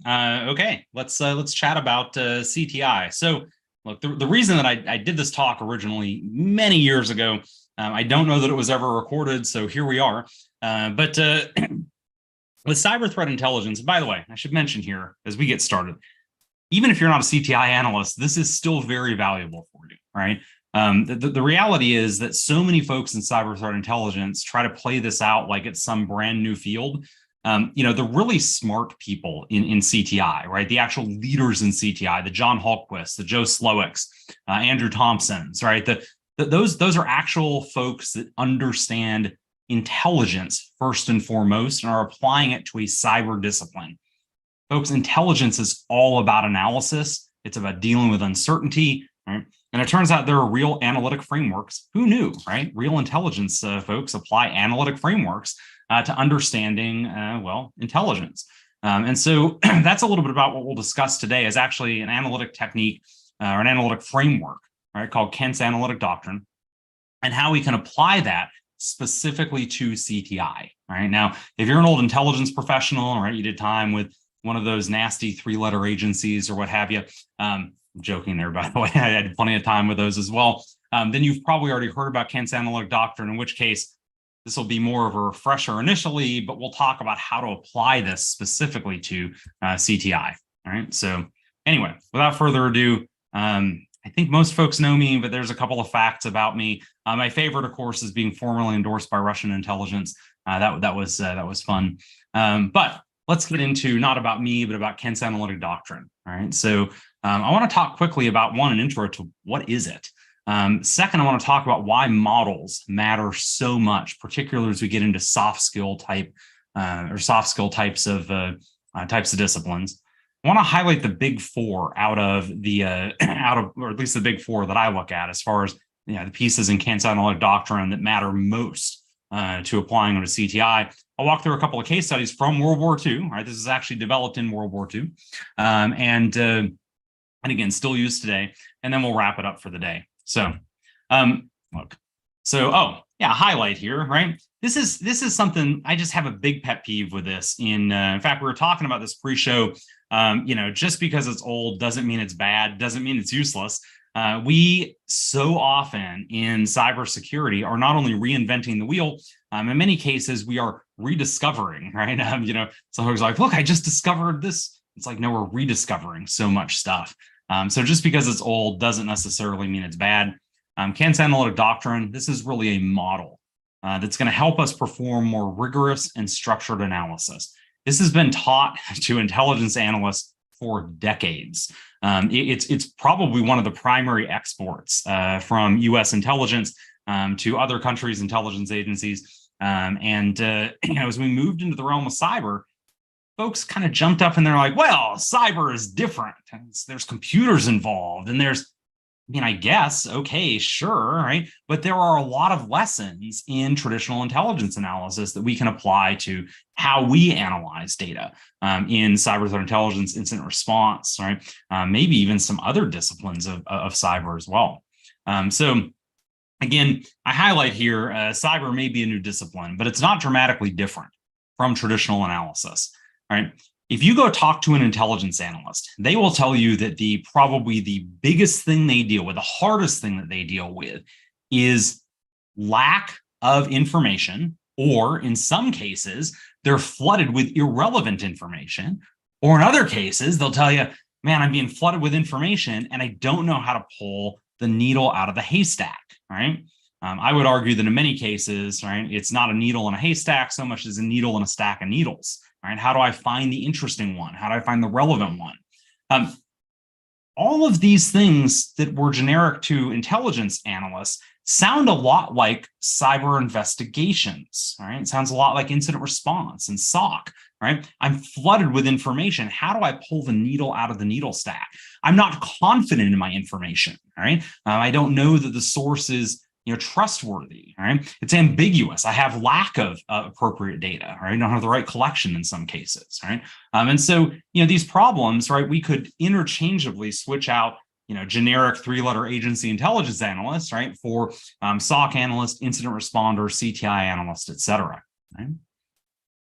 Okay, let's chat about CTI. So, look, the reason that I did this talk originally many years ago, I don't know that it was ever recorded, so here we are. But with cyber threat intelligence, by the way, I should mention here as we get started, even if you're not a CTI analyst, this is still very valuable for you, right? The reality is that so many folks in cyber threat intelligence try to play this out like it's some brand new field. The really smart people in CTI, right? The actual leaders in CTI, the John Hultquist, the Joe Slowicks, Andrew Thompsons, right? Those are actual folks that understand intelligence first and foremost and are applying it to a cyber discipline. Folks, intelligence is all about analysis. It's about dealing with uncertainty, right? And it turns out there are real analytic frameworks. Who knew, right? Real intelligence folks apply analytic frameworks to understanding, intelligence. And so that's a little bit about what we'll discuss today is actually an analytic technique or an analytic framework, right, called Kent's Analytic Doctrine, and how we can apply that specifically to CTI, right? Now, if you're an old intelligence professional, right, you did time with one of those nasty three-letter agencies or what have you, I'm joking there, by the way, I had plenty of time with those as well, then you've probably already heard about Kent's Analytic Doctrine, in which case this will be more of a refresher initially, but we'll talk about how to apply this specifically to CTI. All right. So anyway, without further ado, I think most folks know me, but there's a couple of facts about me. My favorite, of course, is being formally endorsed by Russian intelligence. That was fun. But let's get into not about me, but about Kent's Analytic Doctrine. All right. So I want to talk quickly about an intro to what is it. Second, I want to talk about why models matter so much, particularly as we get into soft skill types of disciplines. I want to highlight the big four out of or at least the big four that I look at as far as the pieces in Kent's Analytic Doctrine that matter most to applying them to CTI. I'll walk through a couple of case studies from World War II. Right, this is actually developed in World War II, and again still used today. And then we'll wrap it up for the day. So, highlight here, right? This is something I just have a big pet peeve with this. In fact, we were talking about this pre-show. Just because it's old doesn't mean it's bad, doesn't mean it's useless. We so often in cybersecurity are not only reinventing the wheel, in many cases we are rediscovering, right? Some folks are like, look, I just discovered this. It's like, no, we're rediscovering so much stuff. So just because it's old doesn't necessarily mean it's bad. Kent's Analytic Doctrine, this is really a model that's going to help us perform more rigorous and structured analysis. This has been taught to intelligence analysts for decades. It's probably one of the primary exports from U.S. intelligence to other countries' intelligence agencies. As we moved into the realm of cyber, folks kind of jumped up and they're like, well, cyber is different. There's computers involved and I guess, okay, sure, right? But there are a lot of lessons in traditional intelligence analysis that we can apply to how we analyze data in cyber threat intelligence, incident response, right? Maybe even some other disciplines of cyber as well. So again, I highlight here, cyber may be a new discipline, but it's not dramatically different from traditional analysis. Right? If you go talk to an intelligence analyst, they will tell you that probably the biggest thing they deal with, the hardest thing that they deal with is lack of information, or in some cases, they're flooded with irrelevant information, or in other cases, they'll tell you, man, I'm being flooded with information and I don't know how to pull the needle out of the haystack, right? I would argue that in many cases, right, it's not a needle in a haystack so much as a needle in a stack of needles. Right? How do I find the interesting one? How do I find the relevant one? All of these things that were generic to intelligence analysts sound a lot like cyber investigations. Right? It sounds a lot like incident response and SOC. Right? I'm flooded with information. How do I pull the needle out of the needle stack? I'm not confident in my information. Right? I don't know that the source is trustworthy, right? It's ambiguous. I have lack of appropriate data, right? I don't have the right collection in some cases, right? And so, these problems, right, we could interchangeably switch out, generic three-letter agency intelligence analysts, right, for SOC analyst, incident responder, CTI analyst, et cetera, right?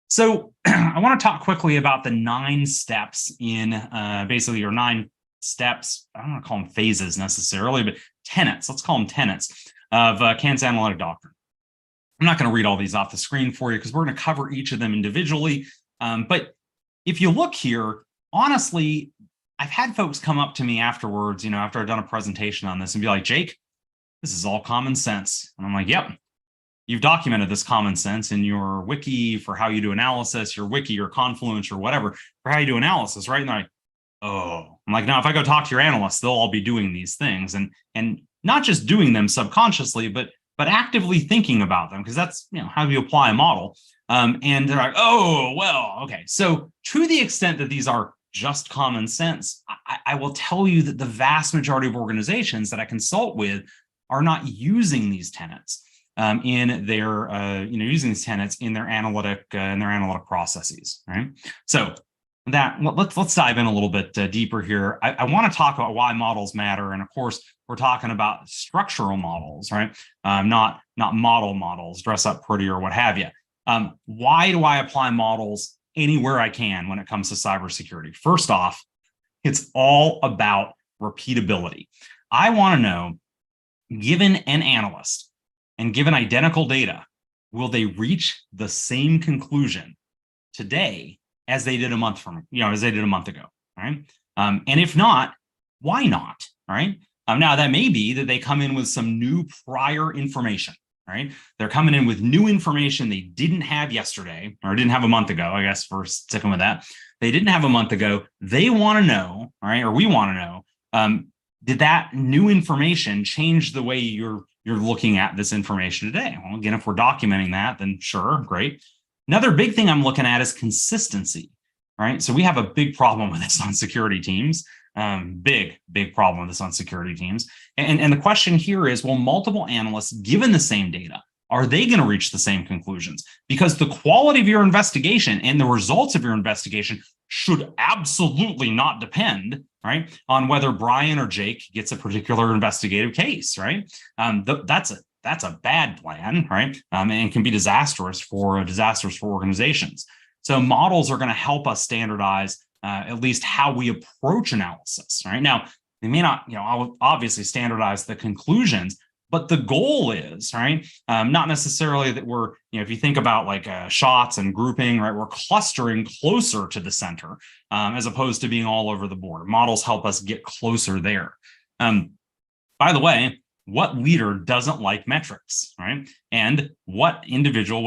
So I want to talk quickly about the 9 steps in basically your 9 steps. I don't want to call them phases necessarily, but tenets. Let's call them tenets of Kant's analytic doctrine. I'm not going to read all these off the screen for you because we're going to cover each of them individually. But if you look here, honestly, I've had folks come up to me afterwards, after I've done a presentation on this and be like, Jake, this is all common sense. And I'm like, yep, you've documented this common sense in your wiki for how you do analysis, your wiki or Confluence or whatever for how you do analysis, right? And they're like, oh, I'm like, now if I go talk to your analysts, they'll all be doing these things and not just doing them subconsciously, but actively thinking about them, because that's how you apply a model. And they're like, oh, well, okay. So to the extent that these are just common sense, I will tell you that the vast majority of organizations that I consult with are not using these tenets in their, using these tenets in their analytic processes, right? So that let's dive in a little bit deeper here. I want to talk about why models matter, and of course, we're talking about structural models, right? Not model models, dress up pretty or what have you. Why do I apply models anywhere I can when it comes to cybersecurity? First off, it's all about repeatability. I want to know, given an analyst and given identical data, will they reach the same conclusion today as they did a month ago, right? And if not, why not, right? Now that may be that they come in with some new prior information, right? They're coming in with new information they didn't have yesterday, or didn't have a month ago, I guess, for sticking with that. They didn't have a month ago. They want to know, right? Or we want to know, did that new information change the way you're looking at this information today? Well, again, if we're documenting that, then sure, great. Another big thing I'm looking at is consistency, right? So we have a big problem with this on security teams. Big problem with this on security teams. And the question here is, well, multiple analysts given the same data, are they going to reach the same conclusions? Because the quality of your investigation and the results of your investigation should absolutely not depend, right, on whether Brian or Jake gets a particular investigative case, right? That's a bad plan, right? And can be disastrous for organizations. So models are going to help us standardize at least how we approach analysis, right? Now, they may not, obviously standardize the conclusions, but the goal is, right, not necessarily that we're, if you think about like shots and grouping, right, we're clustering closer to the center as opposed to being all over the board. Models help us get closer there. By the way, what leader doesn't like metrics, right? And what individual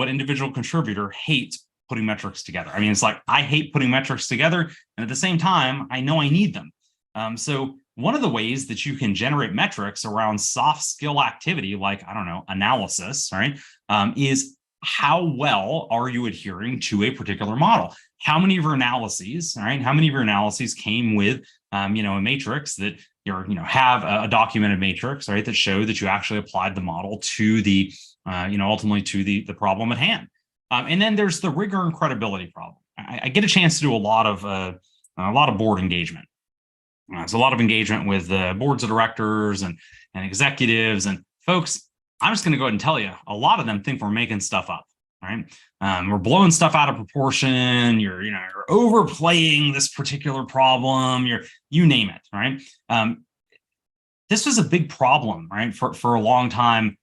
contributor hates putting metrics together? I mean, it's like, I hate putting metrics together, and at the same time, I know I need them. So one of the ways that you can generate metrics around soft skill activity, like, I don't know, analysis, right, is how well are you adhering to a particular model? How many of your analyses, right? How many of your analyses came with, a matrix that have a documented matrix, right, that show that you actually applied the model to the, ultimately to the problem at hand. And then there's the rigor and credibility problem. I get a chance to do a lot of board engagement. There's a lot of engagement with boards of directors and executives, and folks. I'm just going to go ahead and tell you, a lot of them think we're making stuff up, right? We're blowing stuff out of proportion. You're overplaying this particular problem. You name it, right? This was a big problem, right, for a long time,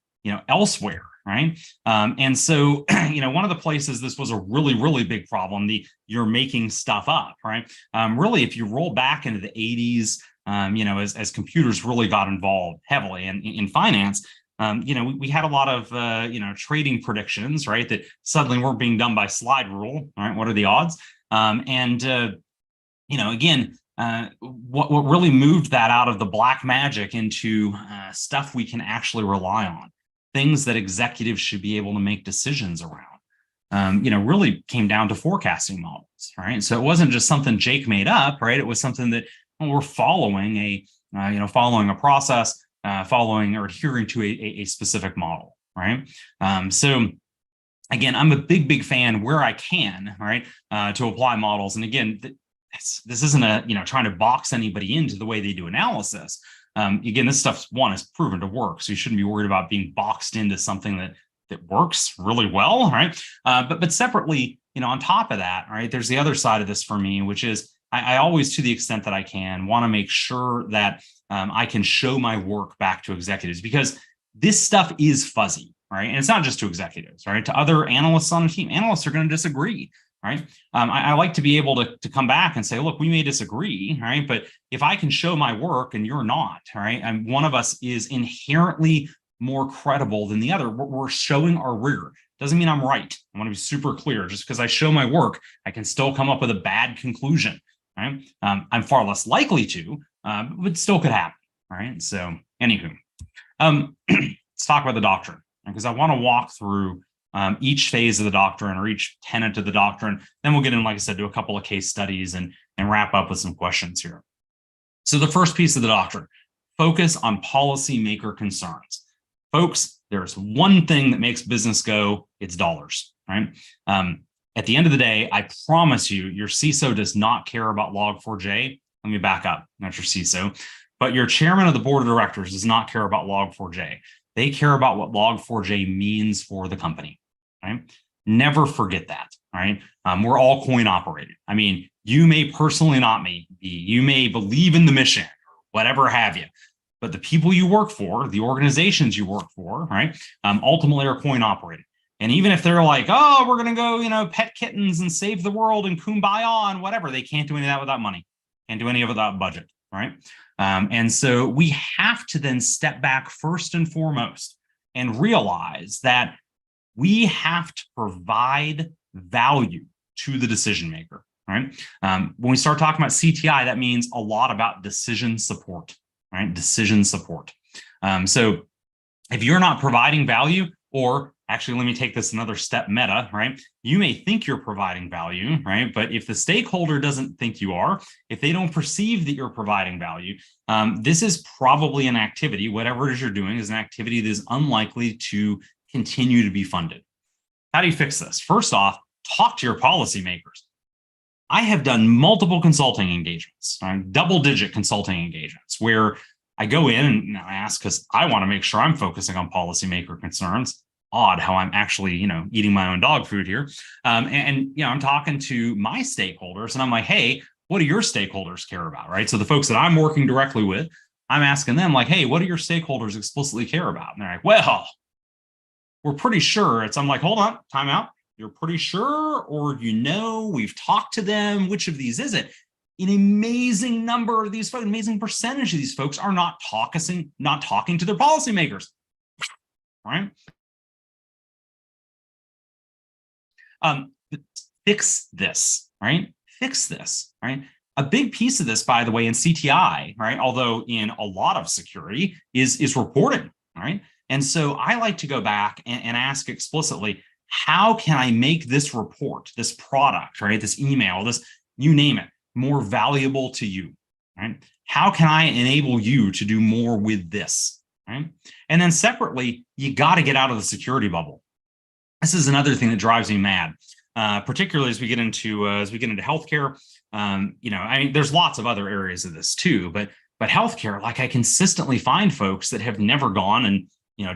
elsewhere, right? And so, one of the places this was a really, really big problem, you're making stuff up, right? Really, if you roll back into the 80s, as computers really got involved heavily in finance, we had a lot of, trading predictions, right, that suddenly weren't being done by slide rule, right? What are the odds? Again, what really moved that out of the black magic into stuff we can actually rely on, things that executives should be able to make decisions around, really came down to forecasting models, right? So it wasn't just something Jake made up, right? It was something that we're following a process, following or adhering to a specific model, right? So again, I'm a big fan where I can, right, to apply models. And again, this isn't trying to box anybody into the way they do analysis. Again, this stuff, one, is proven to work, so you shouldn't be worried about being boxed into something that that works really well, right? But separately, on top of that, right, there's the other side of this for me, which is I always, to the extent that I can, want to make sure that I can show my work back to executives, because this stuff is fuzzy, right? And it's not just to executives, right? To other analysts on the team. Analysts are going to disagree, right? I like to be able to come back and say, look, we may disagree, right? But if I can show my work and you're not, right? And one of us is inherently more credible than the other. We're showing our rigor. Doesn't mean I'm right. I want to be super clear. Just because I show my work, I can still come up with a bad conclusion, right? I'm far less likely to, but still could happen, right? So, anywho, let's talk about the doctrine, because I want to walk through each phase of the doctrine or each tenet of the doctrine. Then we'll get in, like I said, to a couple of case studies and wrap up with some questions here. So the first piece of the doctrine, focus on policymaker concerns. Folks, there's one thing that makes business go, it's dollars, right? At the end of the day, I promise you, your CISO does not care about Log4j. Let me back up, not your CISO, but your chairman of the board of directors does not care about Log4j. They care about what Log4j means for the company, right? Never forget that, right? We're all coin operated. I mean, you may personally not be, you may believe in the mission, or whatever have you, but the people you work for, the organizations you work for, right, ultimately are coin operated. And even if they're like, oh, we're going to go, pet kittens and save the world and kumbaya and whatever, they can't do any of that without money. Can't do any of it without budget, right? And so we have to then step back first and foremost and realize that we have to provide value to the decision maker, right? When we start talking about CTI, that means a lot about decision support, right? Decision support. So if you're not providing value, or actually, let me take this another step meta, right? You may think you're providing value, right? But if the stakeholder doesn't think you are, if they don't perceive that you're providing value, this is probably an activity, whatever it is you're doing is an activity that is unlikely to continue to be funded. How do you fix this? First off, talk to your policymakers. I have done multiple consulting engagements, double-digit consulting engagements, where I go in and I ask because I want to make sure I'm focusing on policymaker concerns. Odd how I'm actually, eating my own dog food here. I'm talking to my stakeholders and I'm like, hey, what do your stakeholders care about, right? So the folks that I'm working directly with, I'm asking them like, hey, what do your stakeholders explicitly care about? And they're like, well, we're pretty sure. I'm like, hold on, time out. You're pretty sure, or we've talked to them. Which of these is it? An amazing number of these folks, amazing percentage of these folks are not talking to their policymakers, right? Fix this, right? Fix this, right? A big piece of this, by the way, in CTI, right? Although in a lot of security is reporting, right? And so I like to go back and ask explicitly, how can I make this report, this product, right? This email, this, you name it, more valuable to you, right? How can I enable you to do more with this, right? And then separately, you got to get out of the security bubble. This is another thing that drives me mad, particularly as we get into healthcare. There's lots of other areas of this too, but healthcare, like I consistently find folks that have never gone and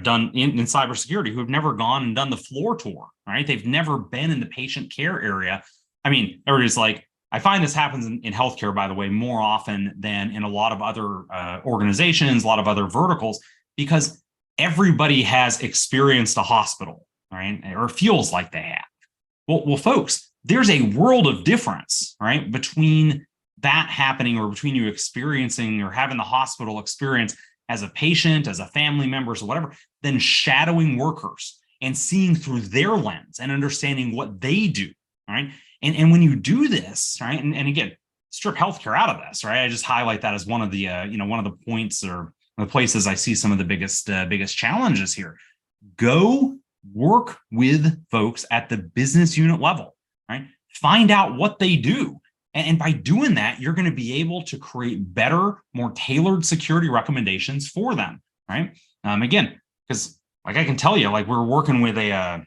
done in cybersecurity, who have never gone and done the floor tour, right? They've never been in the patient care area. I mean, everybody's like, I find this happens in healthcare, by the way, more often than in a lot of other organizations, a lot of other verticals, because everybody has experienced a hospital, right? Or feels like they have. Well, folks, there's a world of difference, right? Between that happening, or between you experiencing or having the hospital experience as a patient, as a family member, or whatever, than shadowing workers and seeing through their lens and understanding what they do, right? And when you do this, right, and again, strip healthcare out of this, right? I just highlight that as one of the one of the points or the places I see some of the biggest challenges here. Go work with folks at the business unit level, right? Find out what they do. And by doing that, you're going to be able to create better, more tailored security recommendations for them, right? Again, because like I can tell you, like we're working with a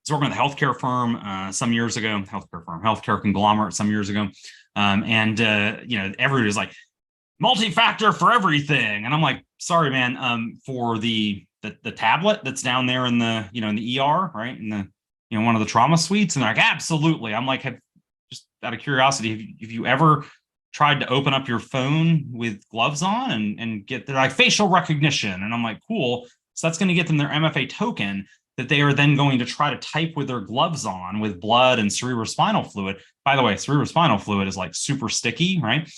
healthcare firm some years ago, healthcare conglomerate some years ago. Everybody's like, multi-factor for everything. And I'm like, sorry, man, for the the tablet that's down there in the, in the ER, right? In the, one of the trauma suites. And they're like, absolutely. I'm like, just out of curiosity, have you ever tried to open up your phone with gloves on and get their like facial recognition? And I'm like, cool. So that's going to get them their MFA token that they are then going to try to type with their gloves on with blood and cerebrospinal fluid. By the way, cerebrospinal fluid is like super sticky, right?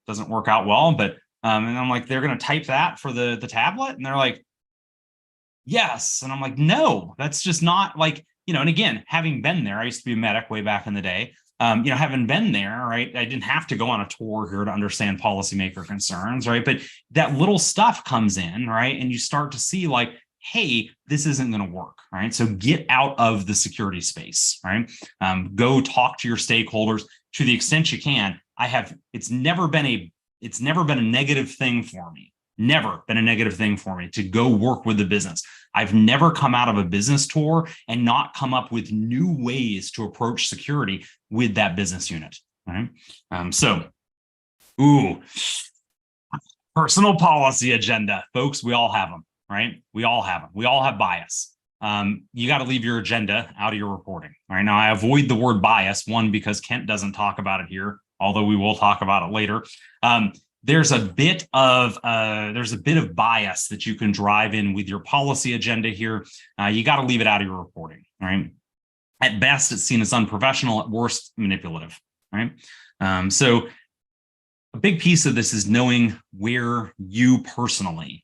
Doesn't work out well, but and I'm like, they're going to type that for the tablet, and they're like, yes. And I'm like, no, that's just not like, and again, having been there, I used to be a medic way back in the day. Having been there, right, I didn't have to go on a tour here to understand policymaker concerns, right? But that little stuff comes in, right? And you start to see like, hey, this isn't going to work, right? So get out of the security space, right? Go talk to your stakeholders to the extent you can. It's never been a negative thing for me. Never been a negative thing for me to go work with the business. I've never come out of a business tour and not come up with new ways to approach security with that business unit, right? Personal policy agenda, folks, we all have them. Right? We all have them. We all have bias. You got to leave your agenda out of your reporting. Right now, I avoid the word bias, one, because Kent doesn't talk about it here, although we will talk about it later. There's a bit of bias that you can drive in with your policy agenda here. You got to leave it out of your reporting. Right? At best, it's seen as unprofessional. At worst, manipulative. Right? So a big piece of this is knowing where you personally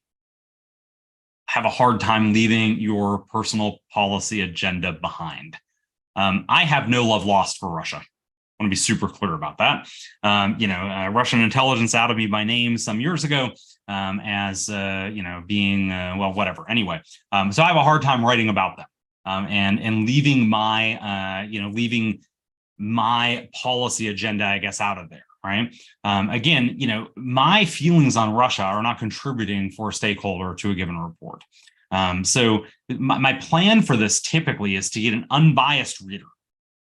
have a hard time leaving your personal policy agenda behind. I have no love lost for Russia. I want to be super clear about that. Russian intelligence outed me by name some years ago as being well, whatever. Anyway, so I have a hard time writing about them and leaving my policy agenda, I guess, out of there. Right. Again, my feelings on Russia are not contributing for a stakeholder to a given report. So my plan for this typically is to get an unbiased reader,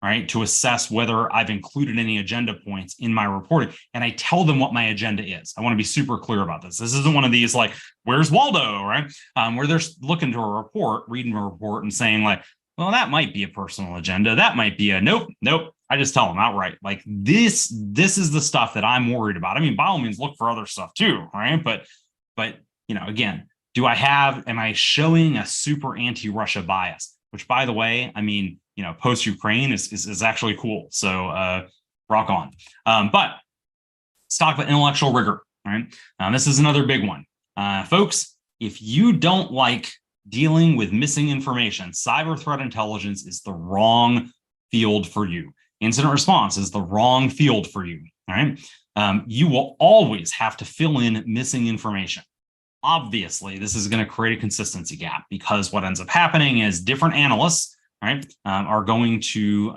right, to assess whether I've included any agenda points in my reporting. And I tell them what my agenda is. I want to be super clear about this. This isn't one of these like, where's Waldo, right? Where they're looking to a report, reading a report and saying like, well, that might be a personal agenda. That might be a nope. I just tell them outright, like this is the stuff that I'm worried about. I mean, by all means, look for other stuff too, right? But again, am I showing a super anti-Russia bias? Which, by the way, I mean, post-Ukraine is actually cool. So rock on. But let's talk about intellectual rigor, right? This is another big one. Folks, if you don't like dealing with missing information, cyber threat intelligence is the wrong field for you. Incident response is the wrong field for you, right? You will always have to fill in missing information. Obviously, this is going to create a consistency gap because what ends up happening is different analysts, right, are going to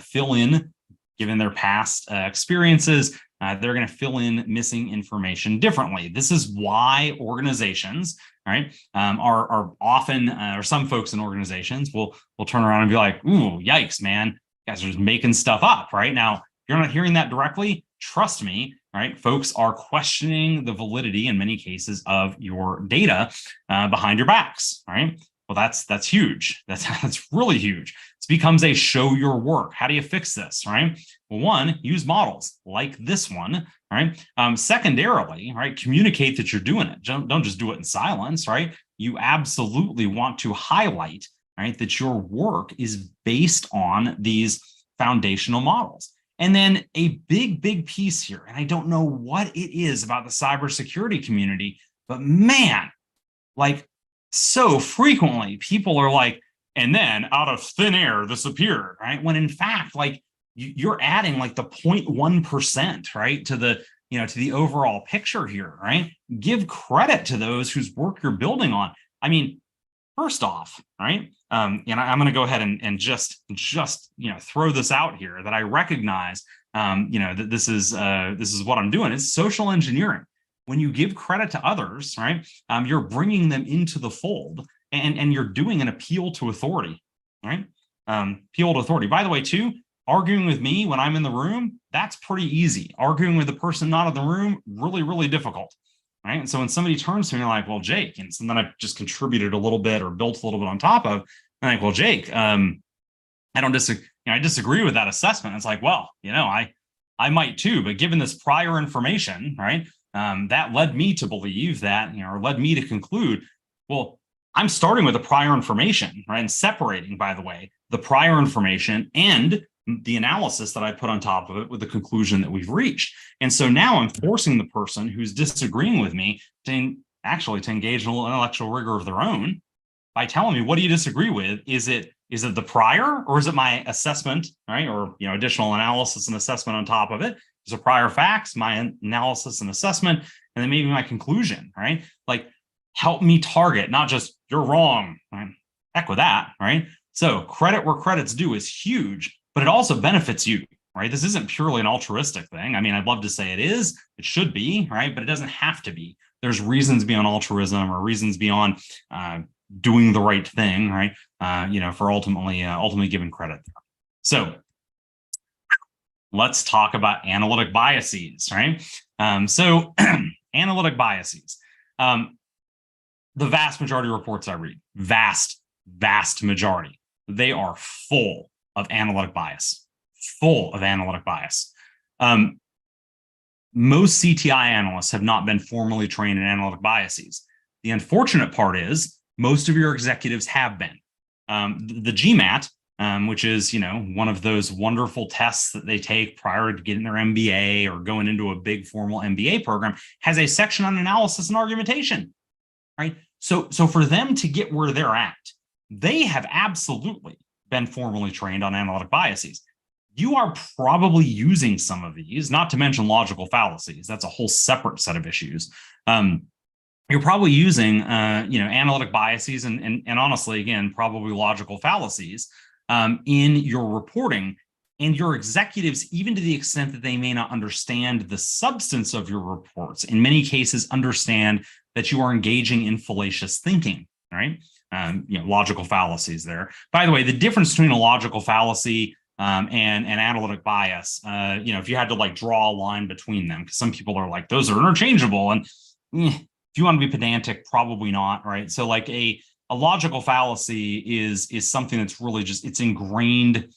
fill in, given their past experiences, they're going to fill in missing information differently. This is why organizations, right, are often, or some folks in organizations will turn around and be like, ooh, yikes, man, you guys are just making stuff up, right? Now, if you're not hearing that directly, trust me, right? Folks are questioning the validity in many cases of your data behind your backs, right? Well, that's huge. That's really huge. It becomes a show your work. How do you fix this, right? Well, one, use models like this one, right? Secondarily, right, communicate that you're doing it. Don't just do it in silence, right? You absolutely want to highlight, right, that your work is based on these foundational models. And then a big piece here, and I don't know what it is about the cybersecurity community, but man, like so frequently people are like, and then out of thin air, this appeared, right? When in fact, like you're adding like the 0.1%, right, to the overall picture here, right? Give credit to those whose work you're building on. I mean, first off, right? I'm going to go ahead and just throw this out here that I recognize, that this is what I'm doing. It's social engineering. When you give credit to others, right? You're bringing them into the fold, and you're doing an appeal to authority, right? Appeal to authority. By the way, too, arguing with me when I'm in the room, that's pretty easy. Arguing with the person not in the room, really, really difficult. right? And so when somebody turns to me and like, well, Jake, and so then I've just contributed a little bit or built a little bit on top of, I'm like, well, Jake, I don't disagree. I disagree with that assessment. It's like, well, I might too, but given this prior information, right, that led me to believe that, or led me to conclude, well, I'm starting with the prior information, right, and separating, by the way, the prior information and the analysis that I put on top of it with the conclusion that we've reached. And so now I'm forcing the person who's disagreeing with me to actually to engage in a little intellectual rigor of their own by telling me, what do you disagree with? Is it the prior, or is it my assessment, right? Or additional analysis and assessment on top of it? Is it prior facts, my analysis and assessment, and then maybe my conclusion, right? Like, help me target, not just you're wrong, right? Heck with that, right? So credit where credit's due is huge, but it also benefits you, right? This isn't purely an altruistic thing. I mean, I'd love to say it is, it should be, right? But it doesn't have to be. There's reasons beyond altruism or reasons beyond doing the right thing, right? For ultimately giving credit. So let's talk about analytic biases, right? So analytic biases. The vast majority of reports I read, vast majority, they are full of analytic bias, Most CTI analysts have not been formally trained in analytic biases. The unfortunate part is most of your executives have been. The GMAT, which is one of those wonderful tests that they take prior to getting their MBA or going into a big formal MBA program, has a section on analysis and argumentation, right? So for them to get where they're at, they have absolutely been formally trained on analytic biases. You are probably using some of these, not to mention logical fallacies. That's a whole separate set of issues. You're probably using, analytic biases and honestly, again, probably logical fallacies in your reporting. And your executives, even to the extent that they may not understand the substance of your reports, in many cases understand that you are engaging in fallacious thinking, right? Logical fallacies there. By the way, the difference between a logical fallacy and analytic bias, if you had to like draw a line between them, because some people are like, those are interchangeable. And if you want to be pedantic, probably not, right? So like a logical fallacy is something that's really just, it's ingrained,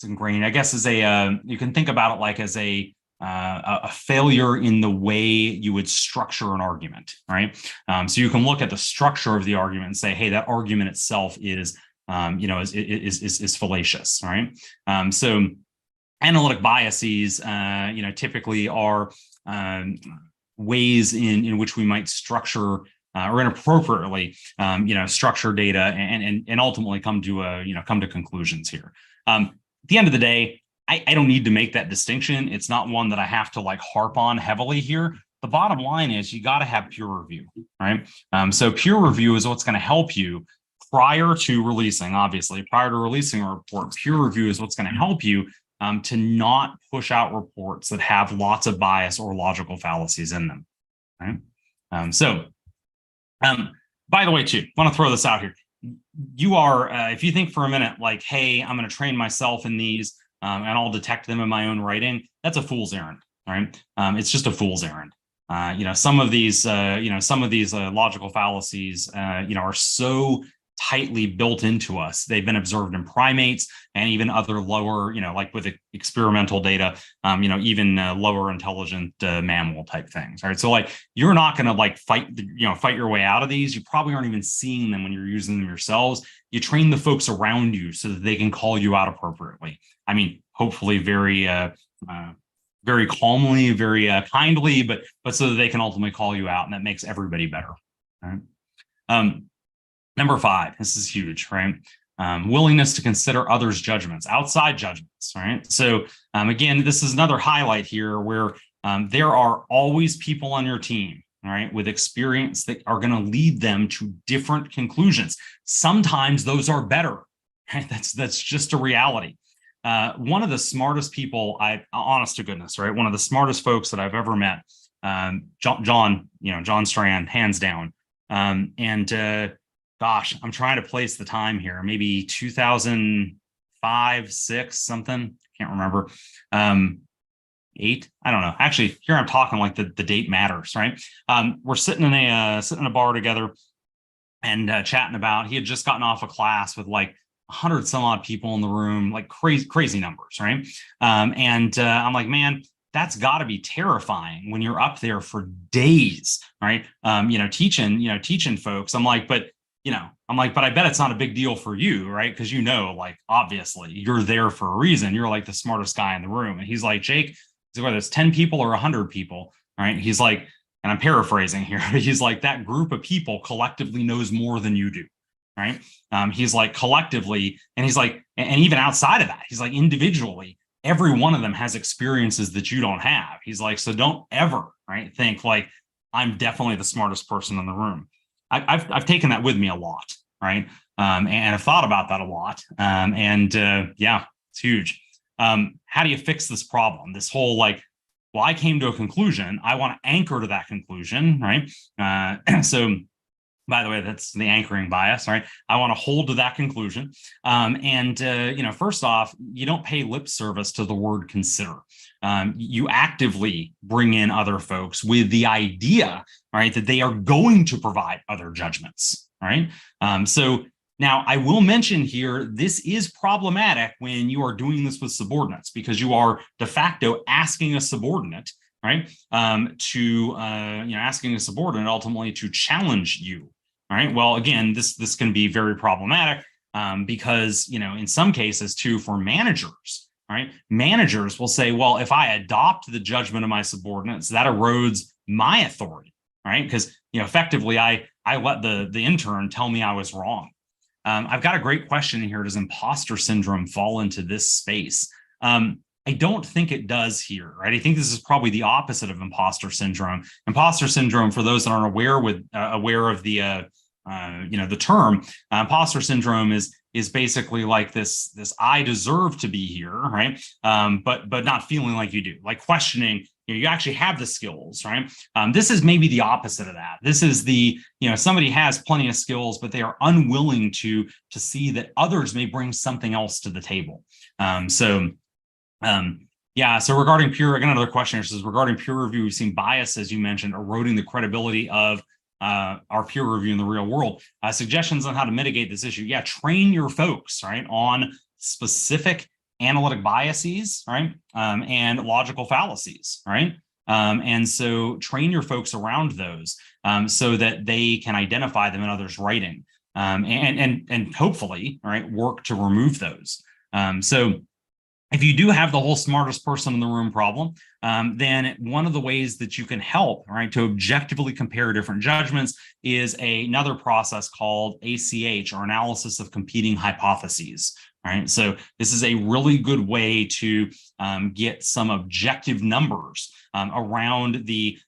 I guess, as you can think about it like as a failure in the way you would structure an argument, right? So you can look at the structure of the argument and say, hey, that argument itself is fallacious, right? So analytic biases, typically are ways in which we might structure or inappropriately, structure data and ultimately come to conclusions here. At the end of the day, I don't need to make that distinction. It's not one that I have to like harp on heavily here. The bottom line is you got to have peer review, right? So peer review is what's going to help you prior to releasing a report. Peer review is what's going to help you to not push out reports that have lots of bias or logical fallacies in them, right? By the way, too, I want to throw this out here. You are, if you think for a minute, like, hey, I'm going to train myself in these and I'll detect them in my own writing, that's a fool's errand, right? It's just a fool's errand. Some of these logical fallacies, are so tightly built into us. They've been observed in primates and even other lower, like with experimental data, even lower intelligent mammal type things, right? So like, you're not going to like fight your way out of these. You probably aren't even seeing them when you're using them yourselves. You train the folks around you so that they can call you out appropriately. I mean, hopefully very calmly, very kindly, but so that they can ultimately call you out, and that makes everybody better. Right? Number 5, this is huge, right? Willingness to consider others' judgments, outside judgments, right? So again, this is another highlight here where there are always people on your team, right, with experience that are going to lead them to different conclusions. Sometimes those are better, right? That's just a reality. One of the smartest people, honest to goodness, right? One of the smartest folks that I've ever met, John Strand, hands down. Gosh, I'm trying to place the time here, maybe 2005, 6, something, can't remember. 8. I don't know. Actually, here I'm talking like the date matters, right? We're sitting in a bar together and chatting about. He had just gotten off a class with like 100 some odd people in the room, like crazy numbers, right? I'm like, man, that's got to be terrifying when you're up there for days, right? Teaching folks. I'm like, but I bet it's not a big deal for you, right? Because like obviously you're there for a reason. You're like the smartest guy in the room. And he's like, Jake, whether it's 10 people or 100 people, right? He's like, and I'm paraphrasing here, but he's like, that group of people collectively knows more than you do, right? He's like collectively, and he's like, and even outside of that, he's like individually, every one of them has experiences that you don't have. He's like, so don't ever, right, think like I'm definitely the smartest person in the room. I've taken that with me a lot, right? And I've thought about that a lot. Yeah, it's huge. How do you fix this problem? This whole like, well, I came to a conclusion. I want to anchor to that conclusion, right? So, by the way, that's the anchoring bias, right? I want to hold to that conclusion. First off, you don't pay lip service to the word consider. You actively bring in other folks with the idea, right, that they are going to provide other judgments, right? So now I will mention here, this is problematic when you are doing this with subordinates, because you are de facto asking a subordinate, right, asking a subordinate ultimately to challenge you. All right. Well, again, this can be very problematic because, in some cases, too, for managers, right? Managers will say, well, if I adopt the judgment of my subordinates, that erodes my authority, right? Because, effectively, I let the intern tell me I was wrong. I've got a great question here. Does imposter syndrome fall into this space? I don't think it does here, right? I think this is probably the opposite of imposter syndrome. Imposter syndrome, for those that aren't aware of the term, imposter syndrome is basically like this I deserve to be here, right? But not feeling like you do, like questioning. You actually have the skills, right? This is maybe the opposite of that. This is somebody has plenty of skills, but they are unwilling to see that others may bring something else to the table. So regarding peer, I got another question here. Says, regarding peer review, we've seen bias, as you mentioned, eroding the credibility of our peer review in the real world. Suggestions on how to mitigate this issue. Yeah, train your folks, right, on specific analytic biases, right, and logical fallacies, right? And so train your folks around those so that they can identify them in others' writing, and hopefully, right, work to remove those. So if you do have the whole smartest person in the room problem, then one of the ways that you can help, right, to objectively compare different judgments is another process called ACH, or analysis of competing hypotheses. Right. So this is a really good way to get some objective numbers around the,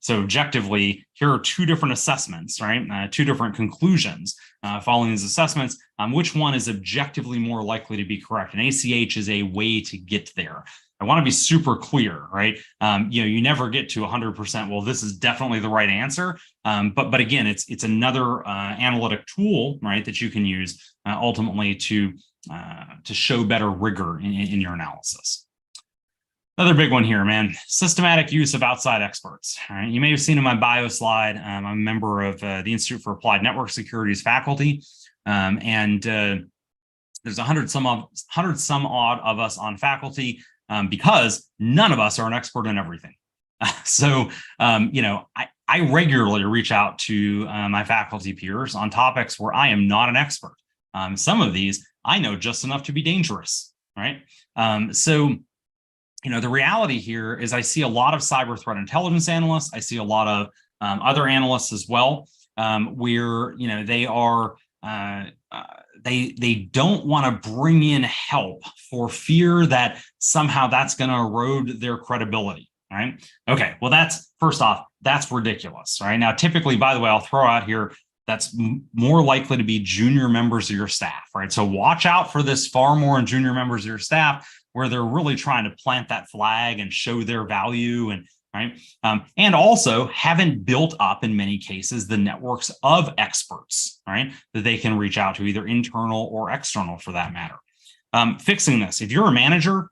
so objectively, here are two different assessments, right? Two different conclusions following these assessments. Which one is objectively more likely to be correct? And ACH is a way to get there. I want to be super clear, right? You never get to 100%. Well, this is definitely the right answer. But again, it's another analytic tool, right, that you can use ultimately to show better rigor in your analysis. Another big one here, man, systematic use of outside experts. All right, you may have seen in my bio slide, I'm a member of the Institute for Applied Network Security's faculty, and there's 100 some odd of us on faculty because none of us are an expert in everything. So, I regularly reach out to my faculty peers on topics where I am not an expert. Some of these I know just enough to be dangerous, right? The reality here is I see a lot of cyber threat intelligence analysts. I see a lot of other analysts as well, where they are they don't want to bring in help for fear that somehow that's going to erode their credibility, right? Okay, well, that's first off, that's ridiculous, right? Now, typically, by the way, I'll throw out here, that's more likely to be junior members of your staff, right? So watch out for this far more in junior members of your staff, where they're really trying to plant that flag and show their value, and right, and also haven't built up in many cases the networks of experts, right, that they can reach out to, either internal or external for that matter. Fixing this, if you're a manager,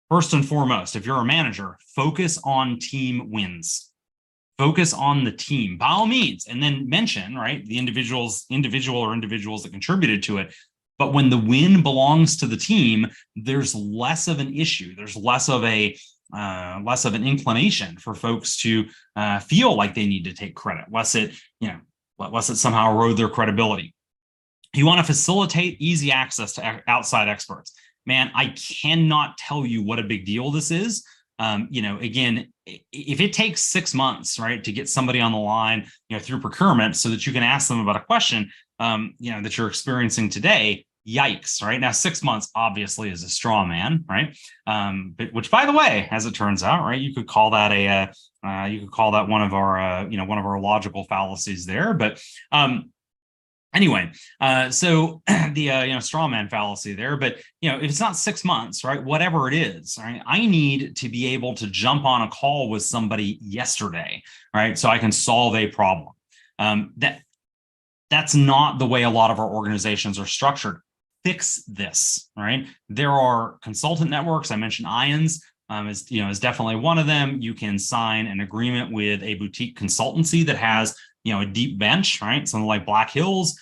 First and foremost, if you're a manager, focus on team wins. Focus on the team by all means, and then mention, right, the individual or individuals that contributed to it. But when the win belongs to the team, there's less of an issue. There's less of an inclination for folks to feel like they need to take credit, lest it somehow erode their credibility. You want to facilitate easy access to outside experts. Man, I cannot tell you what a big deal this is. Again, if it takes 6 months, right, to get somebody on the line, through procurement so that you can ask them about a question, that you're experiencing today, yikes, right? Now, 6 months obviously is a straw man, right? But which, by the way, as it turns out, right, you could call that one of our logical fallacies there. But anyway, so the straw man fallacy there, but if it's not 6 months, right, whatever it is, right, I need to be able to jump on a call with somebody yesterday, right, so I can solve a problem. That's not the way a lot of our organizations are structured. Fix this, right? There are consultant networks. I mentioned IONS is definitely one of them. You can sign an agreement with a boutique consultancy that has a deep bench, right? Something like Black Hills,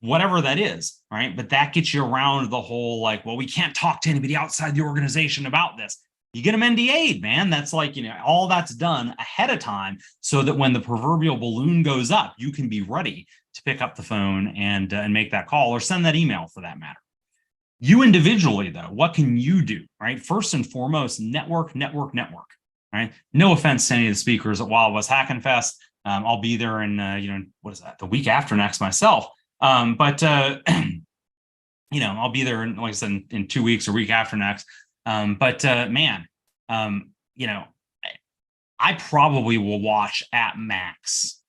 whatever that is, right? But that gets you around the whole we can't talk to anybody outside the organization about this. You get them NDA'd, man. That's all that's done ahead of time so that when the proverbial balloon goes up, you can be ready to pick up the phone and make that call or send that email for that matter. You individually, though, what can you do, right? First and foremost, network, right? No offense to any of the speakers at Wild West Hacking Fest. I'll be there in, the week after next myself. But I'll be there, like I said, in 2 weeks or week after next. I probably will watch at max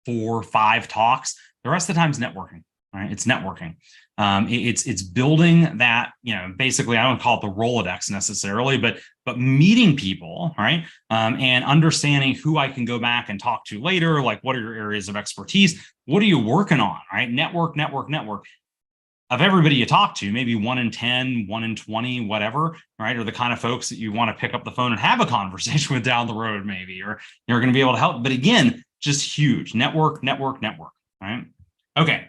4 or 5 talks. The rest of the time is networking, right? It's networking. It's building that, basically, I don't call it the Rolodex necessarily, but meeting people, right? And understanding who I can go back and talk to later, like what are your areas of expertise? What are you working on, right? Network. Of everybody you talk to, maybe 1 in 10, 1 in 20, whatever, right? Are the kind of folks that you want to pick up the phone and have a conversation with down the road, maybe, or you're going to be able to help. But again, just huge network, right? Okay.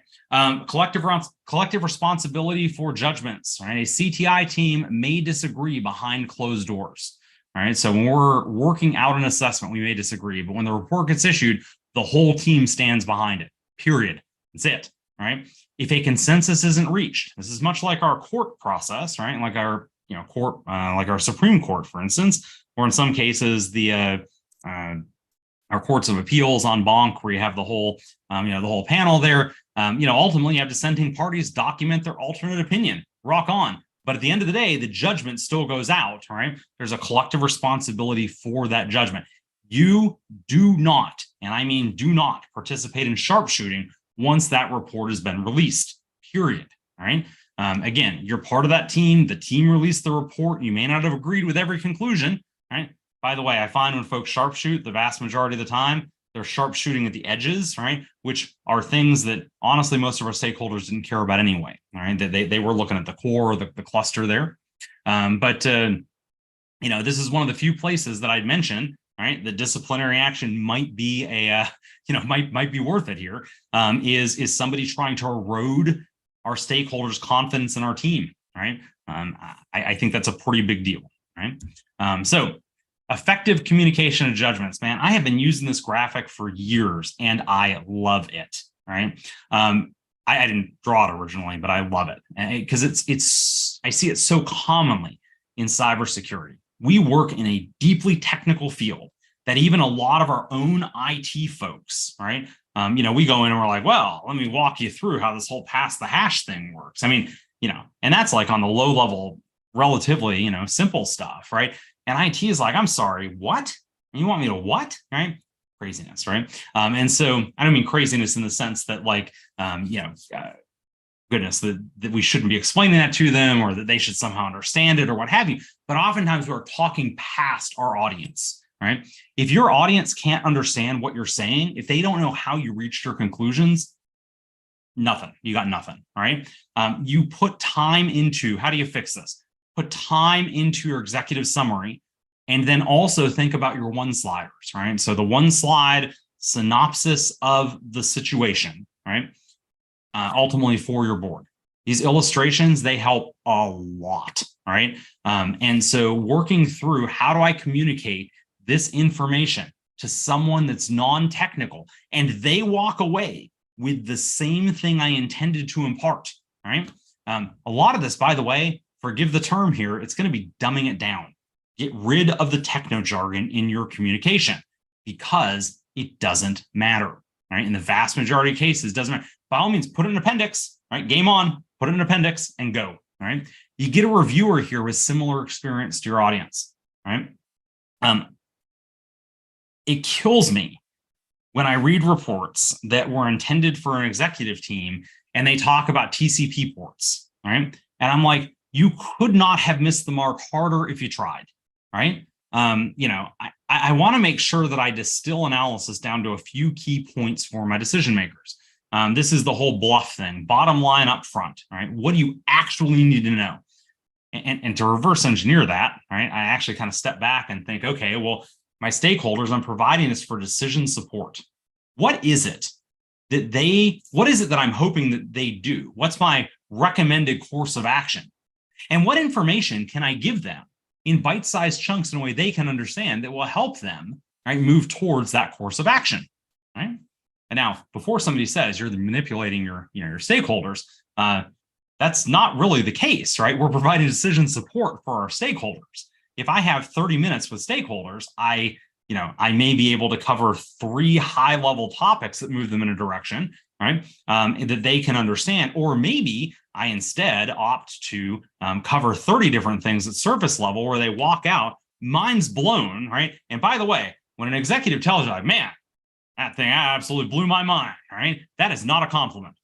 Collective responsibility for judgments, right? A CTI team may disagree behind closed doors. All right. So when we're working out an assessment, we may disagree, but when the report gets issued, the whole team stands behind it, period. That's it. Right. If a consensus isn't reached, this is much like our court process, right? Like our, court, like our Supreme Court, for instance, or in some cases, our courts of appeals en banc, where you have the whole panel there. Ultimately, you have dissenting parties document their alternate opinion. Rock on. But at the end of the day, the judgment still goes out, right? There's a collective responsibility for that judgment. You do not, and I mean do not, participate in sharpshooting once that report has been released, period, right? Again, you're part of that team. The team released the report. You may not have agreed with every conclusion, right? By the way, I find when folks sharpshoot, the vast majority of the time, they're sharpshooting at the edges, right? Which are things that honestly most of our stakeholders didn't care about anyway, all right? They were looking at the core, the cluster there. This is one of the few places that I'd mentioned, right? The disciplinary action might be might be worth it here. Is somebody trying to erode our stakeholders' confidence in our team, right? I think that's a pretty big deal, right? So effective communication of judgments, man. I have been using this graphic for years and I love it, right? I didn't draw it originally, but I love it because I see it so commonly in cybersecurity. We work in a deeply technical field that even a lot of our own IT folks, right? We go in and we're like, well, let me walk you through how this whole pass the hash thing works. I mean, and that's like on the low level, relatively, simple stuff, right? And IT is like, I'm sorry, what? You want me to what? Right? Craziness, right? And so I don't mean craziness in the sense that goodness, that we shouldn't be explaining that to them or that they should somehow understand it or what have you. But oftentimes we're talking past our audience, right? If your audience can't understand what you're saying, if they don't know how you reached your conclusions, nothing. You got nothing, all right? You put time into, how do you fix this? put time into your executive summary, and then also think about your one-sliders, right? So the one-slide synopsis of the situation, right? Ultimately for your board. These illustrations, they help a lot, right? And so working through how do I communicate this information to someone that's non-technical and they walk away with the same thing I intended to impart, right? A lot of this, by the way, forgive the term here, it's going to be dumbing it down. Get rid of the techno jargon in your communication because it doesn't matter, right? In the vast majority of cases, it doesn't matter. By all means, put it in an appendix, right? Game on, put it in an appendix and go, right? You get a reviewer here with similar experience to your audience, right? It kills me when I read reports that were intended for an executive team and they talk about TCP ports, right? And I'm like, you could not have missed the mark harder if you tried, right? I want to make sure that I distill analysis down to a few key points for my decision makers. This is the whole bluff thing, bottom line up front, right? What do you actually need to know? And to reverse engineer that, right? I actually kind of step back and think, okay, well, my stakeholders, I'm providing this for decision support. What is it that I'm hoping that they do? What's my recommended course of action? And what information can I give them in bite-sized chunks in a way they can understand that will help them, right, move towards that course of action, right? And now, before somebody says you're manipulating your stakeholders, that's not really the case, right? We're providing decision support for our stakeholders. If I have 30 minutes with stakeholders, I may be able to cover 3 high-level topics that move them in a direction, right? That they can understand, or maybe I instead opt to cover 30 different things at surface level where they walk out, mind's blown, right? And by the way, when an executive tells you, like, man, that thing absolutely blew my mind, right? That is not a compliment.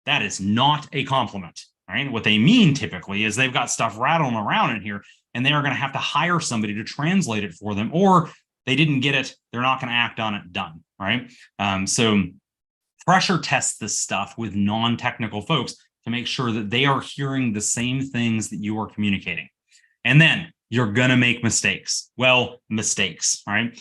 That is not a compliment, right? What they mean typically is they've got stuff rattling around in here and they are going to have to hire somebody to translate it for them, or they didn't get it, they're not going to act on it, done, right? So pressure test this stuff with non-technical folks to make sure that they are hearing the same things that you are communicating. And then you're going to make mistakes. Well, mistakes, right?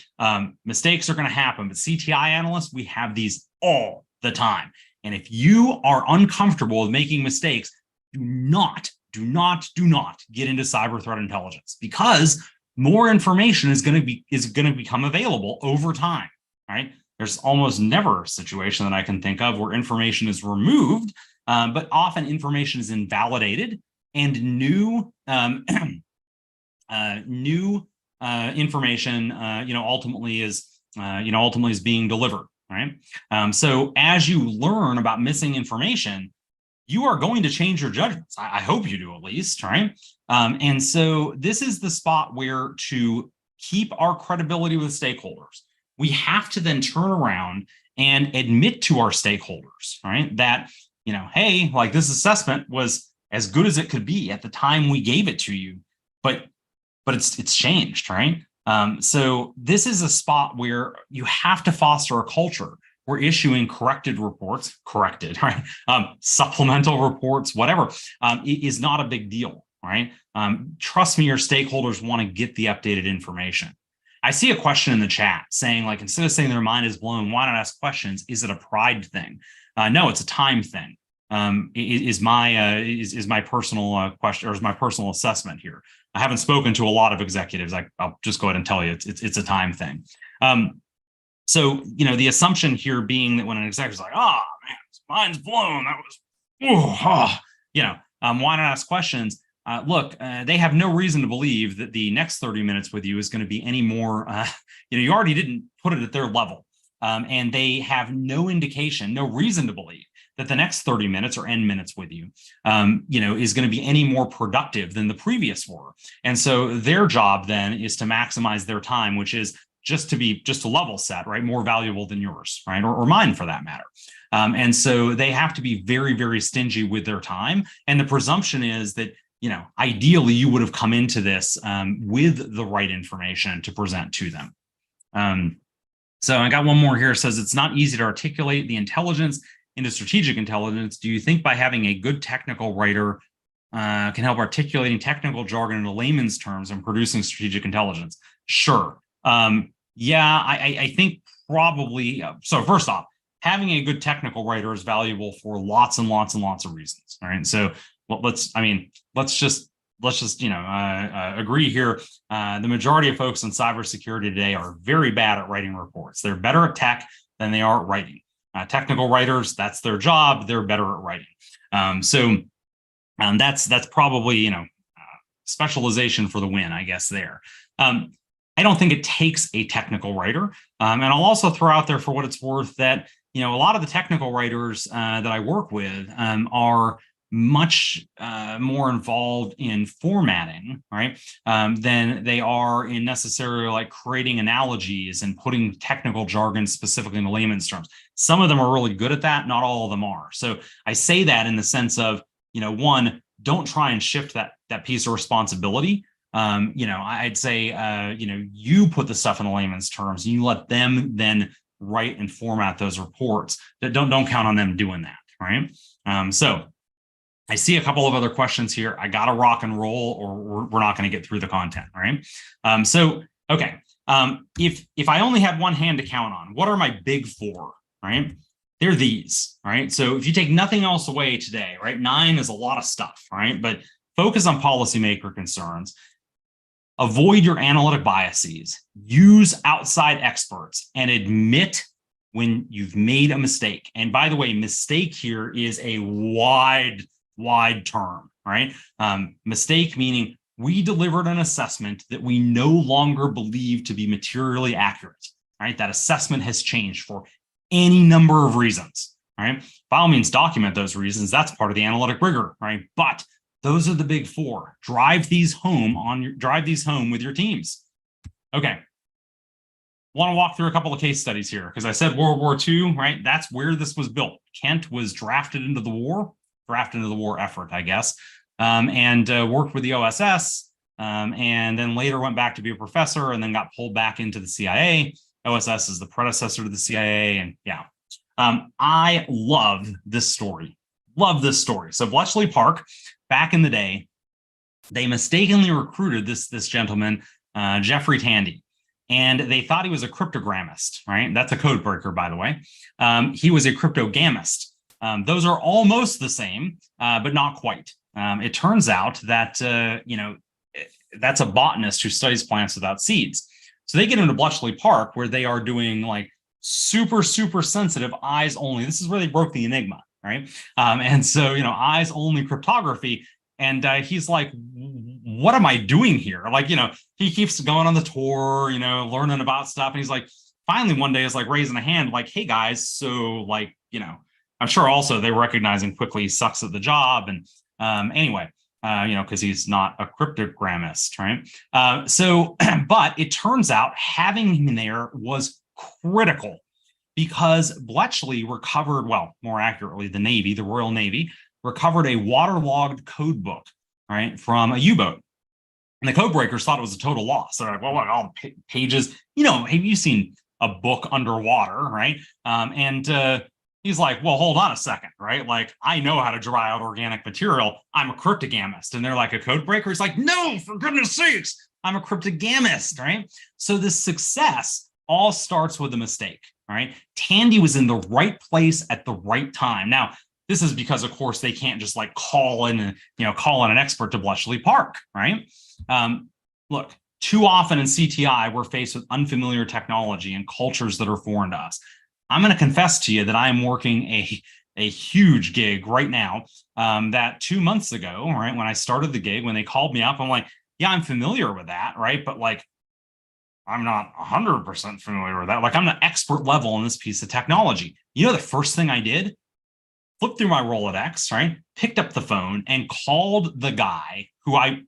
Mistakes are going to happen, but CTI analysts, we have these all the time. And if you are uncomfortable with making mistakes, do not get into cyber threat intelligence, because more information is going to become available over time, right? There's almost never a situation that I can think of where information is removed, but often information is invalidated and new information, ultimately is being delivered, right? So as you learn about missing information, you are going to change your judgments. I hope you do, at least, right? And so this is the spot where, to keep our credibility with stakeholders, we have to then turn around and admit to our stakeholders, right, that, hey, like, this assessment was as good as it could be at the time we gave it to you, but it's changed, right? So this is a spot where you have to foster a culture where issuing corrected reports, right? Supplemental reports, whatever, is not a big deal, right? Trust me, your stakeholders want to get the updated information. I see a question in the chat saying, like, instead of saying their mind is blown, why not ask questions? Is it a pride thing? No, it's a time thing. Is my personal question, or is my personal assessment here. I haven't spoken to a lot of executives. I'll just go ahead and tell you it's a time thing. So, the assumption here being that when an executive's like, oh man, mind's blown, that was, why not ask questions? Look, they have no reason to believe that the next 30 minutes with you is going to be any more, you already didn't put it at their level. And they have no indication, no reason to believe that the next 30 minutes or N minutes with you, is going to be any more productive than the previous were. And so their job then is to maximize their time, which is just to level set, right? More valuable than yours, right? Or mine, for that matter. And so they have to be very, very stingy with their time. And the presumption is that, ideally you would have come into this with the right information to present to them. So I got one more here. It says, it's not easy to articulate the intelligence into strategic intelligence. Do you think by having a good technical writer can help articulating technical jargon into layman's terms and producing strategic intelligence. Sure. Yeah, I think probably. So first off, having a good technical writer is valuable for lots and lots and lots of reasons. All right. So let's just agree here. The majority of folks in cybersecurity today are very bad at writing reports. They're better at tech than they are at writing. Technical writers, that's their job. They're better at writing. So that's probably, specialization for the win, I guess, there. I don't think it takes a technical writer. And I'll also throw out there, for what it's worth, that, a lot of the technical writers that I work with are much more involved in formatting, right, than they are in necessarily like creating analogies and putting technical jargon specifically in layman's terms. Some of them are really good at that. Not all of them are. So I say that in the sense of, one, don't try and shift that piece of responsibility. I'd say, you put the stuff in the layman's terms and you let them then write and format those reports. Don't count on them doing that, right? So I see a couple of other questions here. I got to rock and roll, or we're not going to get through the content, right? Okay. If I only had one hand to count on, what are my big four, right? They're these, right? So if you take nothing else away today, right? 9 is a lot of stuff, right? But focus on policymaker concerns. Avoid your analytic biases, use outside experts, and admit when you've made a mistake. And by the way, mistake here is a wide term, right? Mistake meaning we delivered an assessment that we no longer believe to be materially accurate, right? That assessment has changed for any number of reasons, right? By all means, document those reasons. That's part of the analytic rigor, right? But those are the big four. Drive these home with your teams. Okay. Want to walk through a couple of case studies here, because I said World War II, right? That's where this was built. Kent was drafted into the war effort, I guess, and worked with the OSS, and then later went back to be a professor and then got pulled back into the CIA. OSS is the predecessor to the CIA. And yeah, I love this story. So Bletchley Park, back in the day, they mistakenly recruited this gentleman, Jeffrey Tandy, and they thought he was a cryptogrammist, right? That's a code breaker, by the way. He was a cryptogamist. Those are almost the same, but not quite. It turns out that, that's a botanist who studies plants without seeds. So they get into Bletchley Park, where they are doing like super, super sensitive eyes only. This is where they broke the enigma, right? And so, eyes only cryptography. And he's like, what am I doing here? Like, he keeps going on the tour, learning about stuff. And he's like, finally one day is like raising a hand, like, hey guys, so like, I'm sure also they recognize him quickly, he sucks at the job. And anyway, because he's not a cryptogrammist, right? But it turns out having him there was critical, because Bletchley recovered, well, more accurately, the Royal Navy, recovered a waterlogged code book, right, from a U-boat. And the code breakers thought it was a total loss. They're like, well, what, all the pages? Have you seen a book underwater, right? He's like, well, hold on a second, right? Like, I know how to dry out organic material. I'm a cryptogamist. And they're like, a code breaker? He's like, no, for goodness sakes, I'm a cryptogamist, right? So this success all starts with a mistake, right? Tandy was in the right place at the right time. Now, this is because, of course, they can't just like call in an expert to Bletchley Park, right? Look, too often in CTI, we're faced with unfamiliar technology and cultures that are foreign to us. I'm going to confess to you that I'm working a huge gig right now that 2 months ago, right, when I started the gig, when they called me up, I'm like, yeah, I'm familiar with that, right? But like, I'm not 100% familiar with that. Like, I'm an expert level in this piece of technology. The first thing I did? Flipped through my Rolodex, right? Picked up the phone and called the guy who I